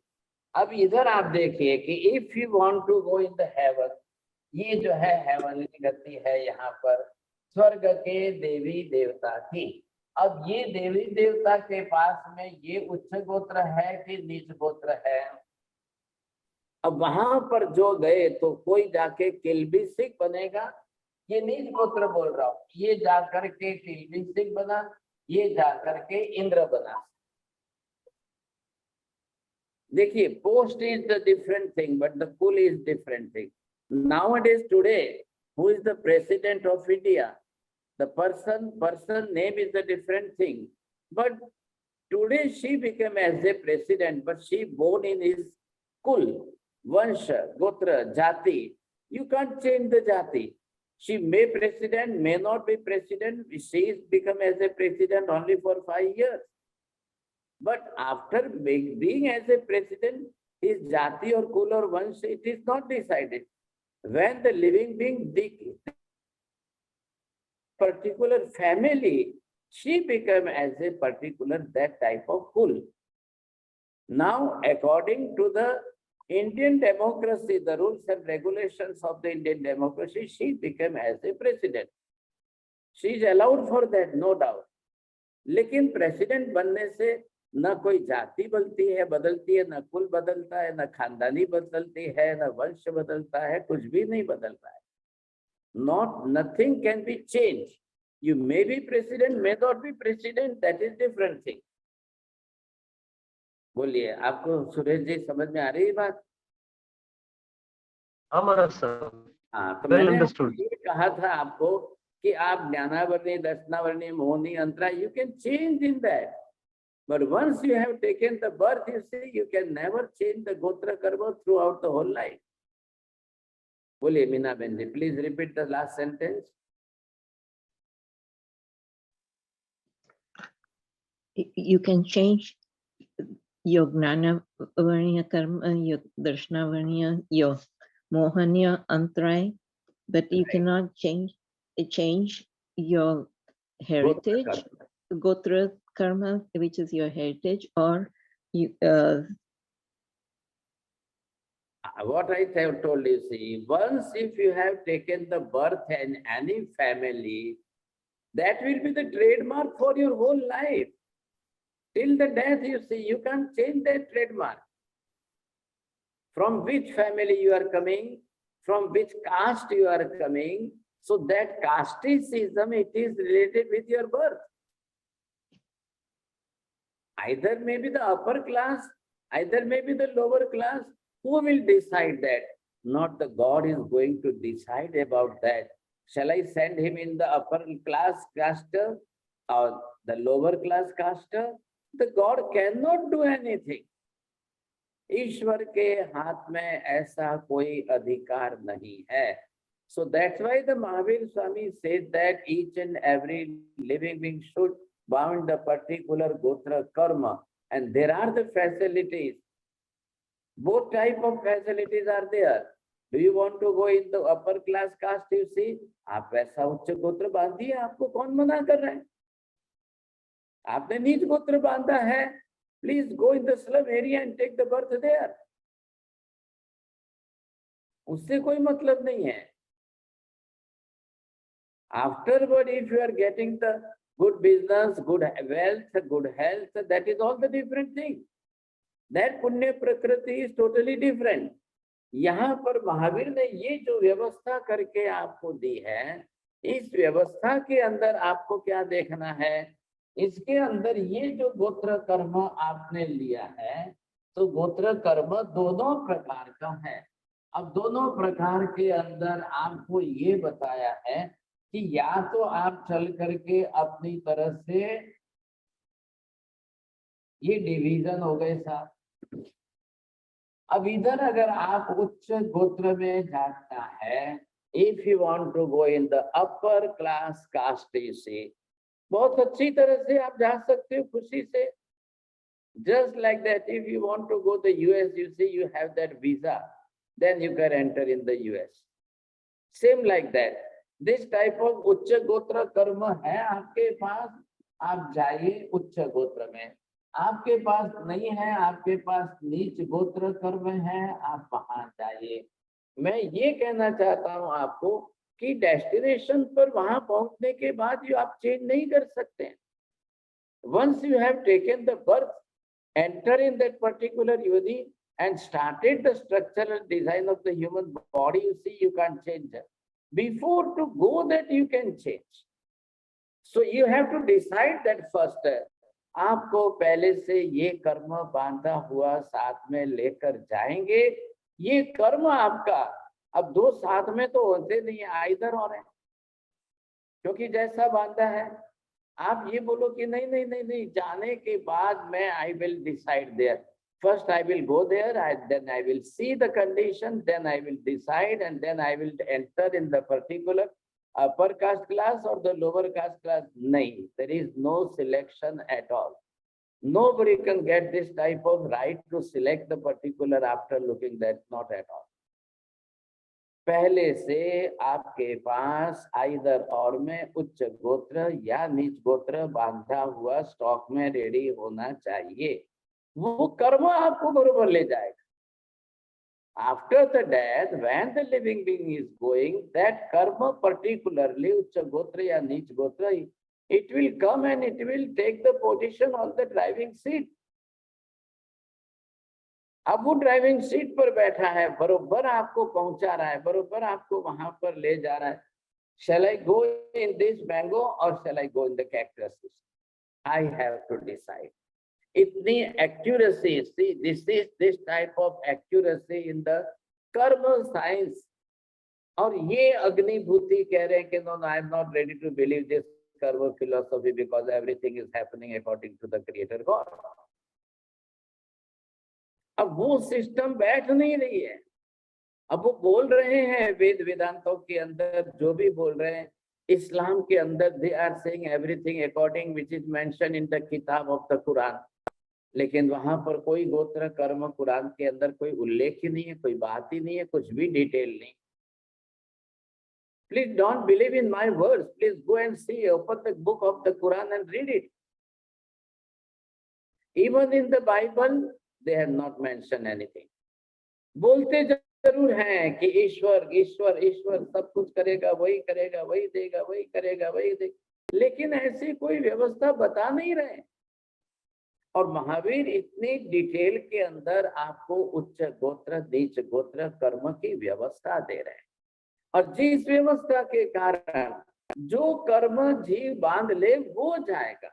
अब इधर आप देखिए कि if you want to go in the heaven, ये जो है हेवनली गति है यहाँ पर स्वर्ग के देवी देवता की। अब ये देवी देवता के पास में ये उच्च गोत्र है कि नीच गोत्र है? अब वहां पर जो गए तो कोई जाके किल्बी सिख बनेगा, ये नीच गोत्र बोल रहा हूं, ये जाकर के किल्बी सिख बना, ये जाकर के इंद्र बना। देखिए, post is the different thing but the कुल is different thing. Nowadays today, who is the president of India? The person name is a different thing. But today she became as a president, but she born in his kul, vansha, gotra, jati. You can't change the jati. She may president, may not be president. She is become as a president only for 5 years. But after being as a president, his jati or kul or vansha, it is not decided. When the living being particular family, she became as a particular that type of kul. Now, according to the Indian democracy, the rules and regulations of the Indian democracy, she became as a president. She is allowed for that, no doubt. लेकिन president बनने से न कोई जाति बदलती है, न कुल बदलता है, न खानदानी बदलती है, न वंश बदलता है, कुछ भी नहीं बदलता है। Nothing can be changed. You may be president, may not be president, that is different thing. बोलिए, आपको सुरेश जी समझ में आ रही है बात? हमारा सर, हाँ, तो मैंने कहा था आपको कि आप ज्ञानावर्णी, दर्शनावर्णी, मोहनी, अंतरा, you can change in that. But once you have taken the birth, you see, you can never change the gotra karma throughout the whole life. बोलिए मीना बहन जी, please repeat the last sentence. You can change your Gnana Varniya Karma, your Darshana Varniya, your Mohaniya Antray, but you cannot change your heritage, Gotra Karma, which is your heritage, or you. What I have told you, see, once if you have taken the birth in any family, that will be the trademark for your whole life. Till the death, you see, you can't change that trademark. From which family you are coming, from which caste you are coming, so that casteism, it is related with your birth. Either maybe the upper class, either maybe the lower class. Who will decide that? Not the God is going to decide about that. Shall I send him in the upper class caste or the lower class caste? The God cannot do anything. ईश्वर के हाथ में ऐसा कोई अधिकार नहीं है. So that's why the Mahavir Swami said that each and every living being should bound the particular gotra karma, and there are the facilities. Both type of facilities are there. Do you want to go in the upper class caste? You see, आप वैसा उच्च गोत्र बांधिए, आपको कौन मना कर रहा है? आपने नीच गोत्र बांधा है, please go in the slum area and take the birth there. उससे कोई मतलब नहीं है. Afterward, if you are getting the good business, good wealth, good health, that is all the different thing. That पुण्य प्रकृति is totally different. यहाँ पर महावीर ने ये जो व्यवस्था करके आपको दी है, इस व्यवस्था के अंदर आपको क्या देखना है इसके अंदर ये जो गोत्र कर्म आपने लिया है, तो गोत्र कर्म दोनों प्रकार का है। अब दोनों प्रकार के अंदर आपको ये बताया है कि या तो आप चल करके अपनी तरह से, ये डिवीजन हो गए साहब। अब इधर अगर आप उच्च गोत्र में जाना है, if you want to go in the upper class caste, से बहुत अच्छी तरह से आप जा सकते हो खुशी से। Just like that, if you want to go to US, you see you have that visa, then you can enter in the US. Same like that. This type of उच्च गोत्र कर्म है आपके पास, आप जाइए उच्च गोत्र में। आपके पास नहीं है, आपके पास नीच गोत्र कर्म है, आप वहां जाइए। मैं ये कहना चाहता हूं आपको कि डेस्टिनेशन पर वहां पहुंचने के बाद जो आप चेंज नहीं कर सकते हैं। Once you have taken the birth, enter in that particular yoni and started the structural design of the human body, you see you can't change it. Before to go that you can change. So you have to decide that first. आपको पहले से ये कर्म बांधा हुआ साथ में लेकर जाएंगे। ये कर्म आपका अब दो साथ में तो होते नहीं है, इधर और है, क्योंकि जैसा बांधा है। आप ये बोलो कि नहीं नहीं नहीं नहीं, जाने के बाद मैं I will decide there, first I will go there, then I will see the condition, then I will decide and then I will enter in the particular upper caste class और द लोअर कास्ट क्लास। नहीं, there is no selection at all. Nobody can get this type of right to select the particular after looking that, not at all. पहले से आपके पास either और में उच्च गोत्र या नीच गोत्र बांधा हुआ स्टॉक में रेडी होना चाहिए। वो कर्म आपको बरोबर ले जाएगा। After the death, when the living being is going, that कर्म पर्टिकुलरली उच्च गोत्र या नीच गोत्र, it will come and it will take the position on the driving seat. अब वो ड्राइविंग सीट पर बैठा है, बरोबर आपको पहुंचा रहा है, बरोबर आपको वहां पर ले जा रहा है। Shall I go in this mango or shall I go in the cactus? I have to decide. इतनी accuracy, see, this type of accuracy in the karma science. और ये अग्निभूति कह रहे हैं कि no, I am not ready to believe this karma philosophy because everything is happening according to the creator God. अब वो system बैठ नहीं रही है। अब वो बोल रहे हैं वेद वेदांतों के अंदर जो भी बोल रहे हैं, इस्लाम के अंदर they are saying everything according which is mentioned in the किताब of the Quran, लेकिन वहां पर कोई गोत्र कर्म कुरान के अंदर कोई उल्लेख ही नहीं है, कोई बात ही नहीं है, कुछ भी डिटेल नहीं। Please don't believe in my words. Please go and see, open the book of the Quran and read it. Even in the Bible, they have not mentioned anything. बोलते जरूर हैं कि ईश्वर ईश्वर ईश्वर सब कुछ करेगा, वही करेगा, वही देगा, वही करेगा, वही देगा, लेकिन ऐसी कोई व्यवस्था बता नहीं रहे। और महावीर इतनी डिटेल के अंदर आपको उच्च गोत्र नीच गोत्र कर्म की व्यवस्था दे रहे हैं। और जिस व्यवस्था के कारण जो कर्म जीव बांध ले वो जाएगा।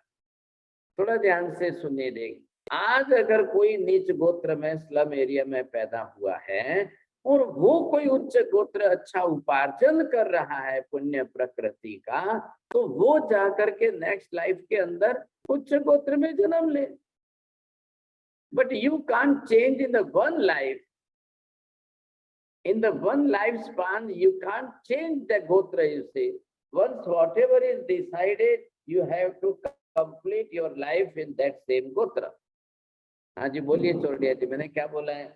थोड़ा ध्यान से सुनिए। देख, आज अगर कोई नीच गोत्र में स्लम एरिया में पैदा हुआ है और वो कोई उच्च गोत्र अच्छा उपार्जन कर रहा है पुण्य प्रकृति का, तो वो जाकर के नेक्स्ट लाइफ के अंदर उच्च गोत्र में जन्म ले। But you can't change in the one life, in the one lifespan, you can't change the gotra, you see. Once whatever is decided, you have to complete your life in that same gotra. हाँ जी बोलिए चोरडिया जी, मैंने क्या बोला है?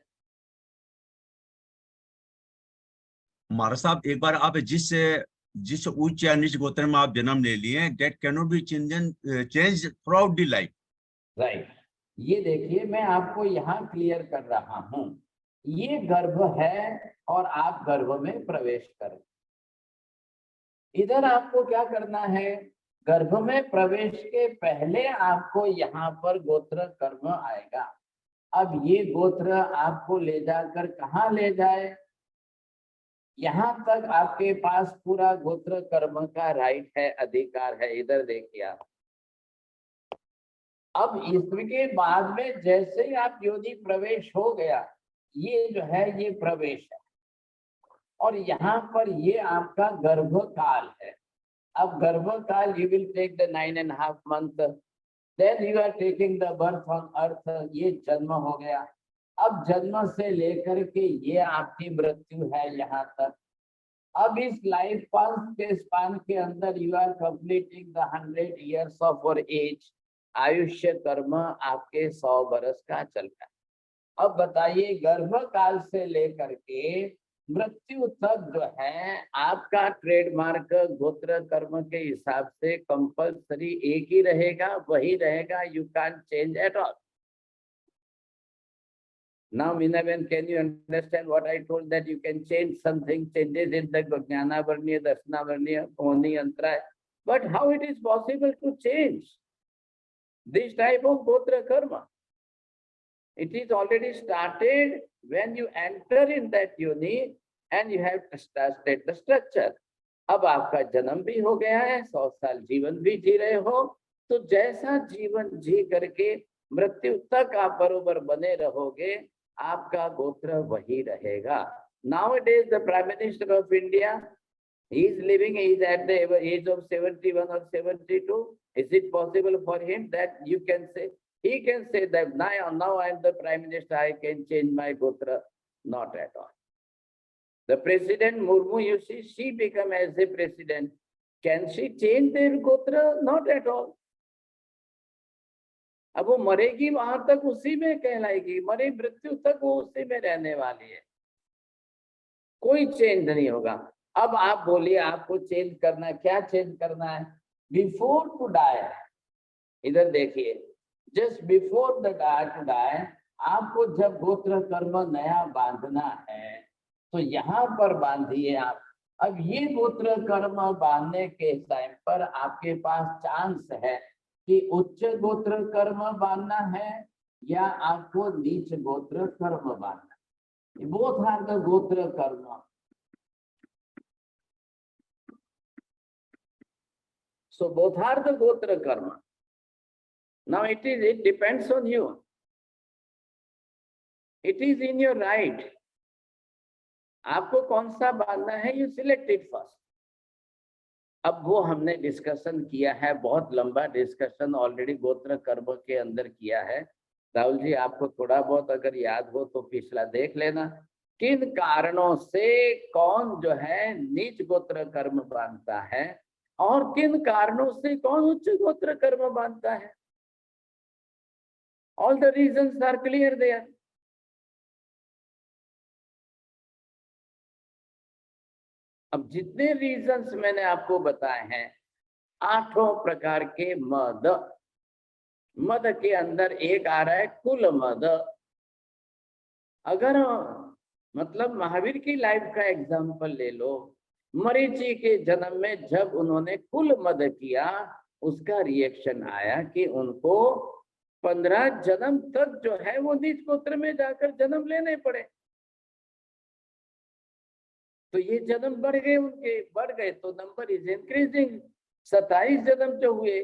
महाराज साहब, एक बार आप जिस उच्च या नीच गोत्र में आप जन्म ले लिए, that cannot be changed throughout the life. Right. ये देखिए, मैं आपको यहाँ क्लियर कर रहा हूँ। ये गर्भ है और आप गर्भ में प्रवेश करें। इधर आपको क्या करना है? गर्भ में प्रवेश के पहले आपको यहाँ पर गोत्र कर्म आएगा। अब ये गोत्र आपको ले जाकर कहाँ ले जाए? यहाँ तक आपके पास पूरा गोत्र कर्म का राइट है, अधिकार है। इधर देखिए आप, अब इसके बाद में जैसे ही आप योनि प्रवेश हो गया, ये जो है ये प्रवेश है, और यहाँ पर ये आपका गर्भकाल है। अब गर्भकाल you will take the 9.5 months, then you are taking the birth on earth, ये जन्म हो गया। अब जन्म से लेकर के ये आपकी मृत्यु है यहाँ तक। अब इस लाइफ पास के स्पान के अंदर you are completing the 100 years of your age. आयुष्य कर्म आपके 100 बरस का चल रहा है। अब बताइए गर्भकाल से लेकर के मृत्यु तक जो है आपका ट्रेडमार्क गोत्र कर्म के हिसाब से कंपल्सरी एक ही रहेगा, वही रहेगा। You can change at all. Now, Minaben, can you understand what I told, that you can change something, changes in the Jnana Varniya, Darsana Varniya, Oni Antara, but how it is possible to change this type of Gotra Karma? It is already started when you enter in that yoni and you have started the structure. अब आपका जन्म भी हो गया है, 100 साल जीवन भी जी रहे हो, तो जैसा जीवन जी करके मृत्यु तक आप बरोबर बने रहोगे, आपका गोत्र वही रहेगा। Nowadays the Prime Minister of India, he is living, he is at the age of 71 or 72. Is it possible for him that you can say, he can say that now I am the Prime Minister, I can change my gotra? Not at all. The President Murmu, you see, she become as a president. Can she change their gotra? Not at all. अब वो मरेगी वहां तक उसी में कहलाएगी, मरे मृत्यु तक वो उसी में रहने वाली है, कोई चेंज नहीं होगा। अब आप बोलिए आपको चेंज करना है, क्या चेंज करना है? बिफोर टू डाई, इधर देखिए, just before the to die, आपको जब गोत्र कर्म नया बांधना है तो यहाँ पर बांधिए आप। अब ये गोत्र कर्म बांधने के टाइम पर आपके पास चांस है कि उच्च गोत्र कर्म बांधना है या आपको नीच गोत्र कर्म बांधना है। बोथ आर द गोत्र कर्म। So both are the gotra karma. Now it depends on you. It is in your right. आपको कौन सा बांधना है, you select it first. अब वो हमने डिस्कशन किया है, बहुत लंबा डिस्कशन ऑलरेडी गोत्र कर्म के अंदर किया है। राहुल जी, आपको थोड़ा बहुत अगर याद हो तो पिछला देख लेना, किन कारणों से कौन जो है नीच गोत्र कर्म बांधता है और किन कारणों से कौन उच्च गोत्र कर्म बांधता है। All the reasons are clear there. अब जितने रीजंस मैंने आपको बताए हैं, 8 प्रकार के मद, मद के अंदर एक आ रहा है कुल मद। अगर मतलब महावीर की लाइफ का एग्जांपल ले लो, मरीचि के जन्म में जब उन्होंने कुल मद किया, उसका रिएक्शन आया कि उनको 15 जन्म तक जो है वो नीच गोत्र में जाकर जन्म लेने पड़े। तो ये जन्म बढ़ गए, उनके बढ़ गए तो नंबर इज इंक्रीजिंग। 27 जन्म जो हुए,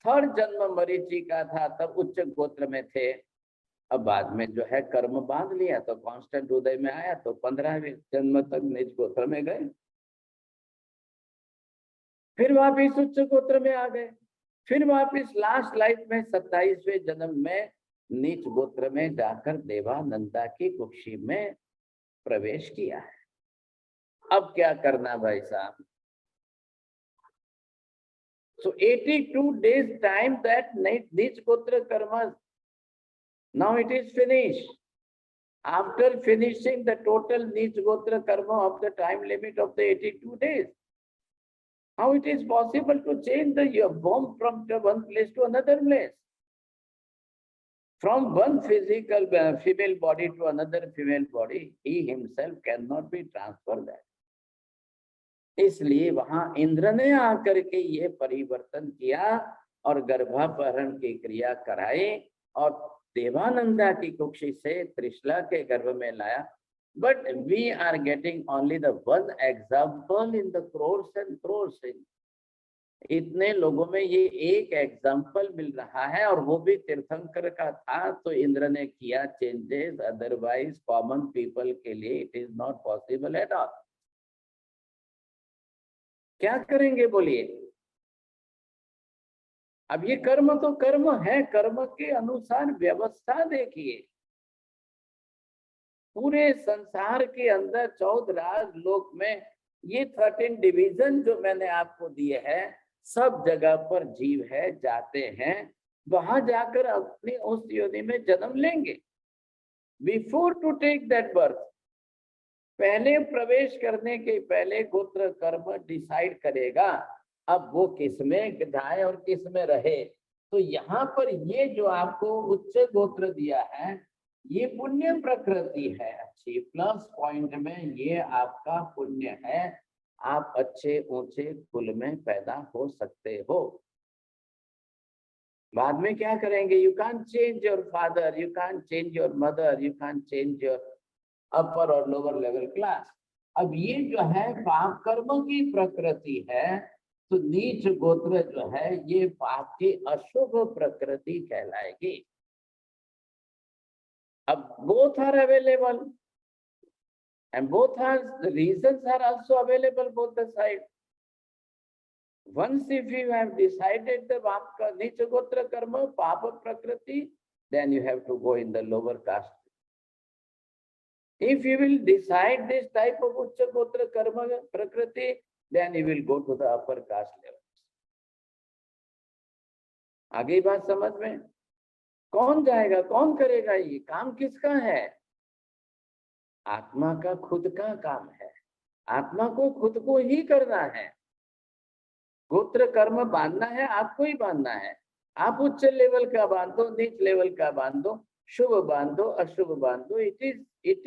3rd जन्म मरीचि का था, तब उच्च गोत्र में थे। अब बाद में जो है कर्म बांध लिया तो कांस्टेंट उदय में आया, तो 15वें जन्म तक नीच गोत्र में गए, फिर वापिस उच्च गोत्र में आ गए, फिर वापिस लास्ट लाइफ में 27वें जन्म में नीच गोत्र में जाकर देवानंदा की कुक्षी में प्रवेश किया है। अब क्या करना भाई साहब? So 82 days time that नीच गोत्र कर्म, now it is finished. After finishing the total नीच गोत्र karma of the time limit of the 82 days, how it is possible to change the bomb from one place to another place? From one physical female body to another female body, he himself cannot be transferred that. इसलिए वहां इंद्र ने आकर के ये परिवर्तन किया और गर्भापहरण की क्रिया कराई और देवानंदा की कुक्षी से त्रिशला के गर्भ में लाया। But we are getting only the one example in the crores and crores. इतने लोगों में ये एक एग्जाम्पल मिल रहा है, और वो भी तीर्थंकर का था, तो इंद्र ने किया चेंजेस, अदरवाइज कॉमन पीपल के लिए it is not possible at all. क्या करेंगे बोलिए? अब ये कर्म तो कर्म है, कर्म के अनुसार व्यवस्था देखिए। पूरे संसार के अंदर 14 राज लोक में ये 13 डिवीजन जो मैंने आपको दिए हैं, सब जगह पर जीव है, जाते हैं, वहां जाकर अपनी उस योनि में जन्म लेंगे। Before to take that birth, पहले प्रवेश करने के पहले गोत्र कर्म डिसाइड करेगा अब वो किस में जाए और किस में रहे। तो यहाँ पर ये जो आपको उच्च गोत्र दिया है, ये पुण्य प्रकृति है अच्छी, प्लस पॉइंट में ये आपका पुण्य है, आप अच्छे ऊंचे कुल में पैदा हो सकते हो। बाद में क्या करेंगे? You can change your father, you can change your mother, you can change your upper और लोअर लेवल क्लास। अब ये जो है पाप कर्म की प्रकृति है, तो नीच गोत्र जो है ये पाप की अशुभ प्रकृति कहलाएगी। अब both are available and both are the reasons are also available both the side. Once if you have decided the nicha gotra karma papa prakriti, then you have to go in the lower caste. If you will decide this type of ucha gotra karma prakriti, then you will go to the upper caste level. आगे बात समझ में? कौन जाएगा, कौन करेगा? ये काम किसका है? आत्मा का खुद का काम है, आत्मा को खुद को ही करना है। गोत्र कर्म बांधना है, आपको ही बांधना है। आप उच्च लेवल का बांधो, नीच लेवल का बांधो, शुभ बांधो, अशुभ बांधो, it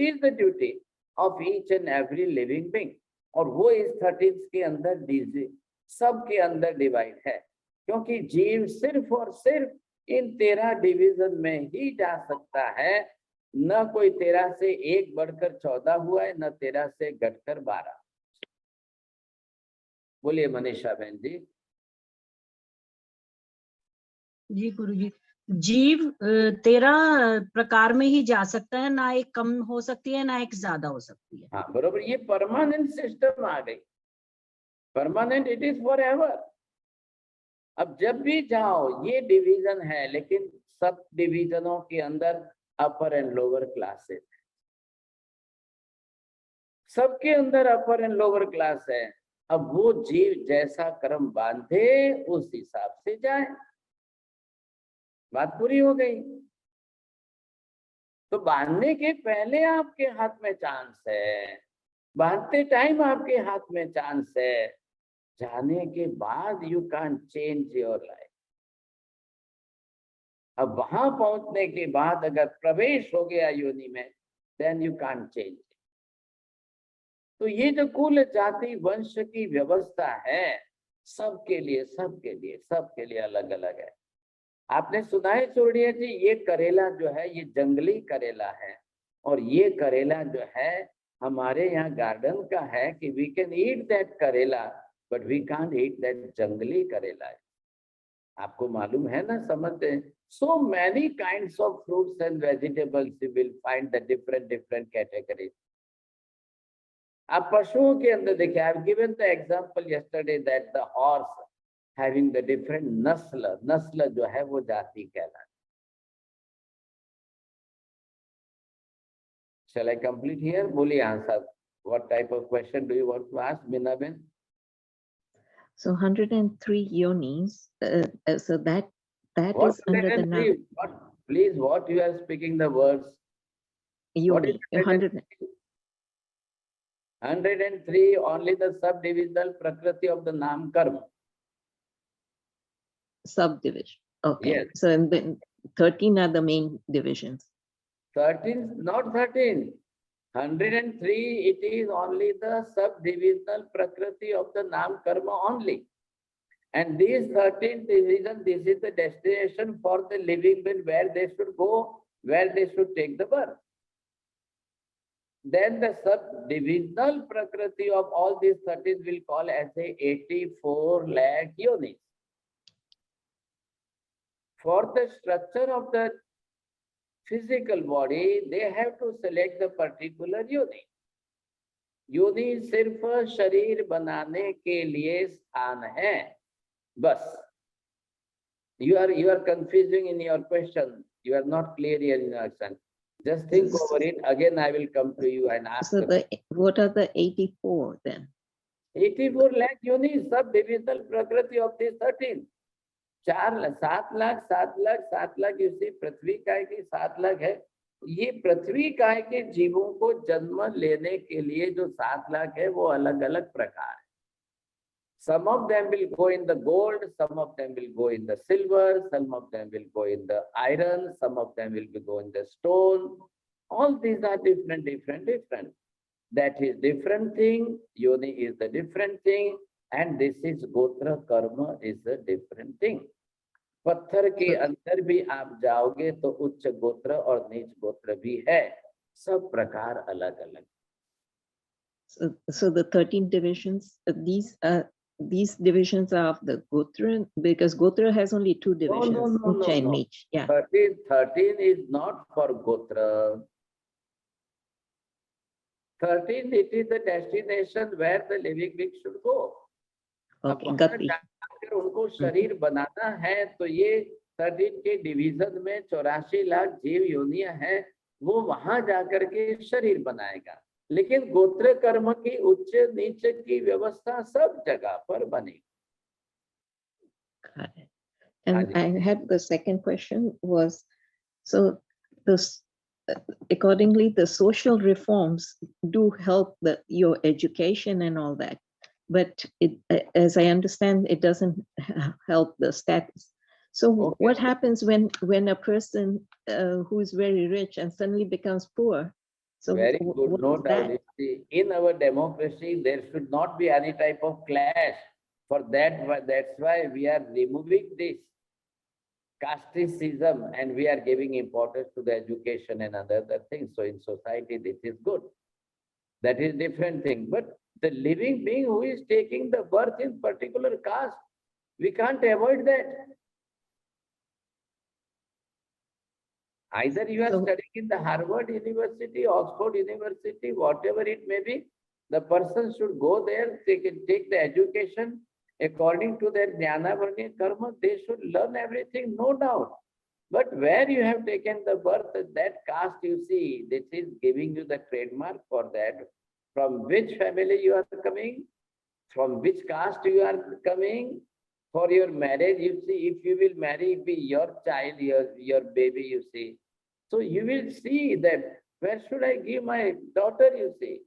is the duty of each and every living being. और वो इस 13 के अंदर सब के अंदर डिवाइड है, क्योंकि जीव सिर्फ और सिर्फ इन 13 डिवीजन में ही जा सकता है। न कोई 13 से 1 बढ़कर 14 हुआ है, न 13 से घटकर 12। बोलिए मनीषा बहन जी। जी गुरु जी, जीव 13 प्रकार में ही जा सकता है, ना एक कम हो सकती है ना एक ज्यादा हो सकती है। हाँ बरोबर, ये परमानेंट सिस्टम आ गई, permanent, it is for ever. अब जब भी जाओ ये डिवीजन है, लेकिन सब डिवीजनों के अंदर अपर एंड लोअर क्लासेस, सबके अंदर अपर एंड लोअर क्लास है। अब वो जीव जैसा कर्म बांधे उस हिसाब से जाए, बात पूरी हो गई। तो बांधने के पहले आपके हाथ में चांस है, बांधते टाइम आपके हाथ में चांस है, जाने के बाद you can change your life. अब वहां पहुंचने के बाद अगर प्रवेश हो गया योनि में, देन यू कैन चेंज। तो ये जो कुल जाति वंश की व्यवस्था है, सबके लिए सबके लिए सबके लिए अलग अलग है। आपने सुना है चोड़िया जी, ये करेला जो है ये जंगली करेला है, और ये करेला जो है हमारे यहाँ गार्डन का है कि we can eat that karela, but we can't eat that जंगली करेला। आपको मालूम है ना, समझते हैं। So many kinds of fruits and vegetables you will find the different categories. आप पशुओं के अंदर देखिए, I have given the example yesterday that the horse having the different नस्ल, नस्ल जो है वो जाति कहलाती। Shall I complete here? बोलिए answer, what type of question do you want to ask, Meena Ben? So 103 yonis, so that What is under the 103? What, please, what you are speaking the words? What is yoni, 103? Only the subdivisional prakriti of the Nam Karma. subdivision. Okay. Yes. So and then 13 are the main divisions. 13, not 13. 103, it is only the subdivisional prakriti of the Nam Karma only. And these 13 divisions, this is the destination for the living being, where they should go, where they should take the birth. then the subdivisional prakriti of all these 13 will call as a 84 lakh yonis. For the structure of the physical body, they have to select the particular yoni. योनि सिर्फ शरीर बनाने के लिए स्थान है, बस. You are confusing in your question. You are not clear in your action. Just think over it. Again, I will come to you and ask. So what are the 84 then? 84 lakh yoni, sub divisional prakriti of these 13. 7 lakh. You see, पृथ्वी काय की 7 लाख है. ये पृथ्वी काय के जीवों को जन्म लेने के लिए जो 7 लाख है वो अलग अलग प्रकार है. Some of them will go in the gold, some of them will go in the silver, some of them will go in the iron, some of them will go in the stone. All these are different. That is different thing. Yoni is the different thing, and this is gotra karma is a different thing. पत्थर के अंदर भी आप जाओगे तो उच्च गोत्र और नीच गोत्र भी है. सब प्रकार अलग अलग. So the 13 divisions, these divisions are of the Gotra, because Gotra has only 2 divisions, Ucha and Neech. Yeah. 13 is not for Gotra. 13, it is the destination where the living being should go. Okay, Gati. अगर उनको शरीर बनाना है तो ये 13 के division में 84 लाख जीव योनियां हैं, वो वहां जाकर के शरीर बनाएगा. लेकिन गोत्र कर्म की उच्च नीच की व्यवस्था सब जगह पर बनी. And I had the second question was, so this accordingly the social reforms do help your education and all that, but it, as I understand, it doesn't help the status. So what happens when a person who is very rich and suddenly becomes poor? So very good, no doubt. In our democracy, there should not be any type of clash. For that's why we are removing this casteism and we are giving importance to the education and other things. So in society, this is good. That is different thing. But the living being who is taking the birth in particular caste, we can't avoid that. Either you are studying in the Harvard University, Oxford University, whatever it may be, the person should go there, take the education according to their jnana, varni, karma, they should learn everything, no doubt. But where you have taken the birth, that caste you see, this is giving you the trademark for that. From which family you are coming, from which caste you are coming, for your marriage, you see, if you will marry, be your child, your baby, you see. So you will see that, where should I give my daughter, you see.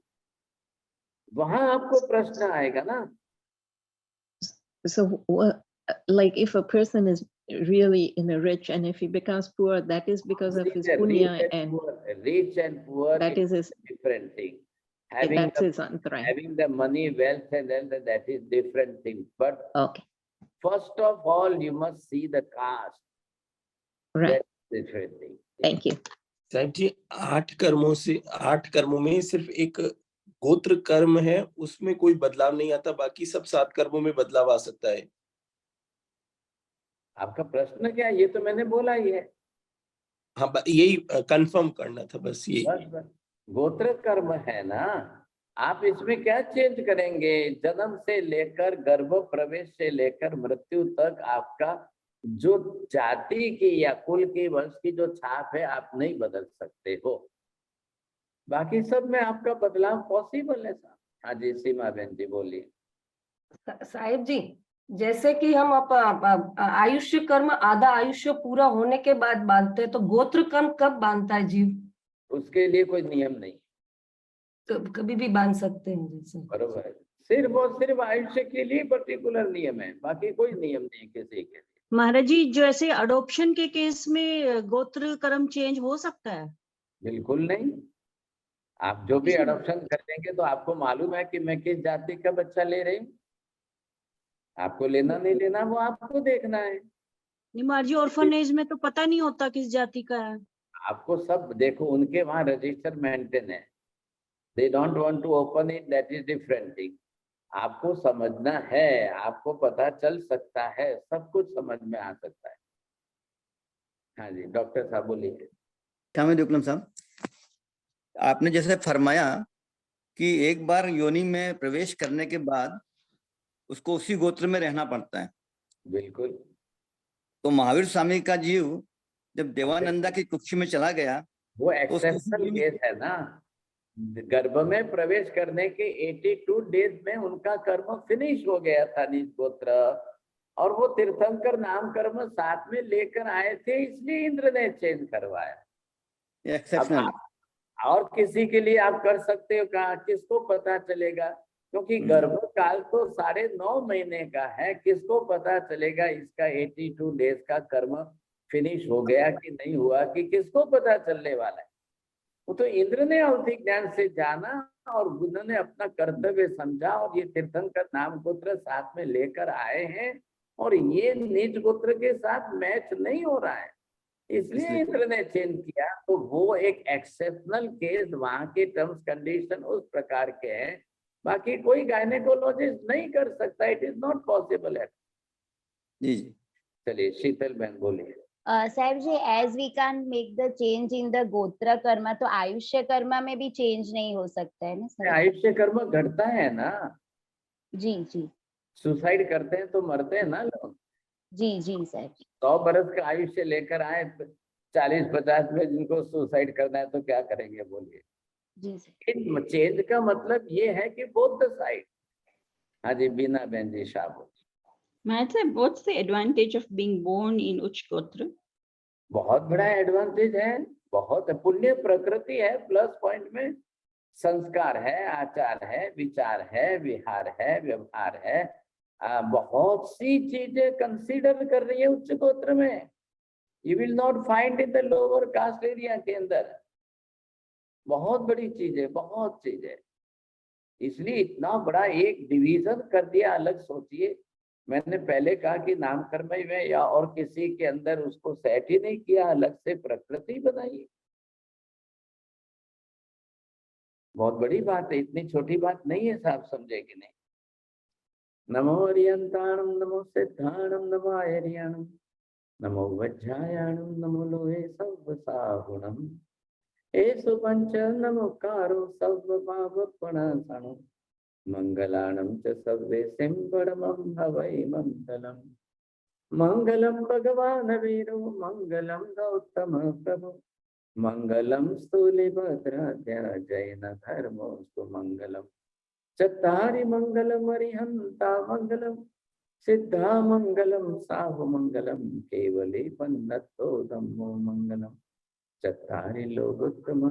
वहां आपको प्रश्न आएगा ना. So like if a person is really in a rich and if he becomes poor, that is because of his punya and rich and poor, that is his different thing. Having the money, wealth and then that is different thing. But first of all, you must see the caste. Right. That's different thing. Thank you. साहब जी, 8 कर्मों में सिर्फ एक गोत्र कर्म है, उसमें कोई बदलाव नहीं आता, बाकी सब 7 कर्मों में बदलाव आ सकता है. आपका प्रश्न क्या है? ये तो मैंने बोला ही है. हाँ, यही कंफर्म करना था बस. ये गोत्र कर्म है ना, आप इसमें क्या चेंज करेंगे? जन्म से लेकर गर्भ प्रवेश से लेकर मृत्यु तक आपका जो जाति की या कुल की वंश की जो छाप है आप नहीं बदल सकते हो. बाकी सब में आपका बदलाव पॉसिबल है साहब. हाँ जी, सीमा बहन जी बोलिए. साहिब जी, जैसे कि हम आयुष्य कर्म आधा आयुष्य पूरा होने के बाद बांधते हैं, तो गोत्र कर्म कब बांधता है जीव? उसके लिए कोई नियम नहीं, कभी भी बांध सकते हैं. जैसे बरोबर, सिर्फ और सिर्फ आयुष्य के लिए पर्टिकुलर नियम है, बाकी कोई नियम नहीं किसी के लिए. महाराज जी, जैसे अडॉप्शन के केस में गोत्र कर्म चेंज हो सकता है? बिल्कुल नहीं. आप जो भी अडॉप्शन कर लेंगे तो आपको मालूम है कि मैं किस जाति का बच्चा ले रही हूँ. आपको लेना नहीं लेना वो आपको देखना है. नहीं महाराज जी, ऑर्फनेज में तो पता नहीं होता किस जाति का है. आपको सब देखो, उनके वहाँ रजिस्टर मेंटेन है. They don't want to open it, that is different thing. आपको समझना है, आपको पता चल सकता है, सब कुछ समझ में आ सकता है। हाँ जी, डॉक्टर साहब बोलिए। विक्रम साहब, आपने जैसे फरमाया कि एक बार योनि में प्रवेश करने के बाद उसको उसी गोत्र में रहना पड़ता है। बिल्कुल। तो महावीर स्वामी का जीव जब देवानंदा की कुक्षी में चला गया, वो एक्सेप्शनल केस है ना। गर्भ में प्रवेश करने के 82 डेज में उनका कर्म फिनिश हो गया था निज गोत्र, और वो तीर्थंकर नाम कर्म साथ में लेकर आए थे, इसलिए इंद्र ने चेंज करवाया। एक्सेप्शनल। और किसी के लिए आप कर सकते हो कहा, किसको पता चलेगा? क्योंकि गर्भ काल तो 9.5 महीने का है, किसको पता चलेगा इसका 82 डेज का कर्म फिनिश हो गया कि नहीं हुआ, कि किसको पता चलने वाला है? वो तो इंद्र ने अलौकिक ज्ञान से जाना और उन्होंने अपना कर्तव्य समझा, और ये तीर्थंकर नाम गोत्र साथ में लेकर आए हैं, और ये निज गोत्र के साथ मैच नहीं हो रहा है, इसलिए इंद्र ने चेंज किया। तो वो एक एक्सेप्शनल केस, वहां के टर्म्स कंडीशन उस प्रकार के हैं, बाकी कोई गायनेकोलॉजिस्ट नहीं कर सकता, इट इज नॉट पॉसिबल है। जी जी, चलिए शीतल बहन बोलिए। साहब जी, as we can make the change in the गोत्र कर्म, तो आयुष्य कर्म में भी चेंज नहीं हो सकता है ना सर? आयुष्य कर्म घटता है ना। जी जी। सुसाइड करते हैं तो मरते हैं ना लोग। जी जी सर। 100 बरस का आयुष्य लेकर आए, 40-50 में जिनको सुसाइड करना है तो क्या करेंगे बोलिए? जी सर। चेंज का मतलब ये है कि बोथ द साइड। हाँ जी, बीना बहन जी Shah. What's the advantage of being born in Uch Gotra? बहुत बड़ा एडवांटेज है, बहुत पुण्य प्रकृति है, प्लस पॉइंट में संस्कार है, आचार है, विचार है, विहार है, व्यवहार है, बहुत सी चीजें कंसीडर कर रही है उच्च गोत्र में। You will not find in the lower cast area के अंदर। बहुत बड़ी चीजें, बहुत चीजें, इसलिए इतना बड़ा एक डिवीजन कर दिया अलग। सोचिए, मैंने पहले कहा कि नामकर्म में या और किसी के अंदर उसको सेट ही नहीं किया, अलग से प्रकृति बनाई। बहुत बड़ी बात है, इतनी छोटी बात नहीं है, साहब समझे कि नहीं? नमो अरियंताणम, नमो सिद्धाणम, नमो आयरियाणम, नमो वज्रायाणम, नमो लोहे सर्वसाहुणम, एसु पंच नमोकारो सर्वपावपणासणो, मंगलाणं च सर्वेसिं परमं भवै मंगलम्। मंगलम भगवान वीरो, मंगलम गौतम प्रभु, मंगलम स्थूलिभद्राध्य जैन धर्मो सुमंगलम। चत्तारि मंगलम अरिहंता मंगलम, सिद्धा मंगलम साहु मंगलम, केवली पन्नतो धम्मो मंगलम। चत्तारि लोकोत्तम,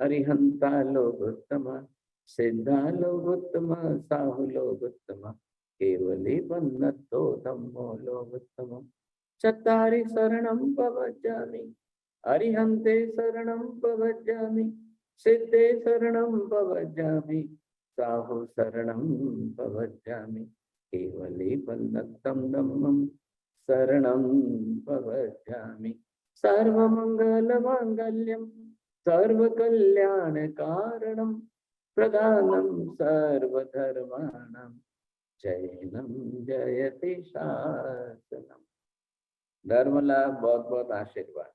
अरिहंता लोकोत्तम, सिद्धा लोकोत्तम, साहु लोकोत्तम, केवली पन्नतो धम्मो लोकोत्तम। चत्तारि शरणं प्रवज्जामि, अरिहन्ते शरणं प्रवज्जामि, सिद्धे शरणं प्रवज्जामि, साहु शरणं प्रवज्जामि, केवली पन्नतं धम्मं शरणं प्रवज्जामि। सर्वमंगलमांगल्यं सर्वकल्याणकारणं, प्रधानं सर्वधर्माणां, जैनं जयति शासनम्। धर्म लाभ, बहुत बहुत आशीर्वाद।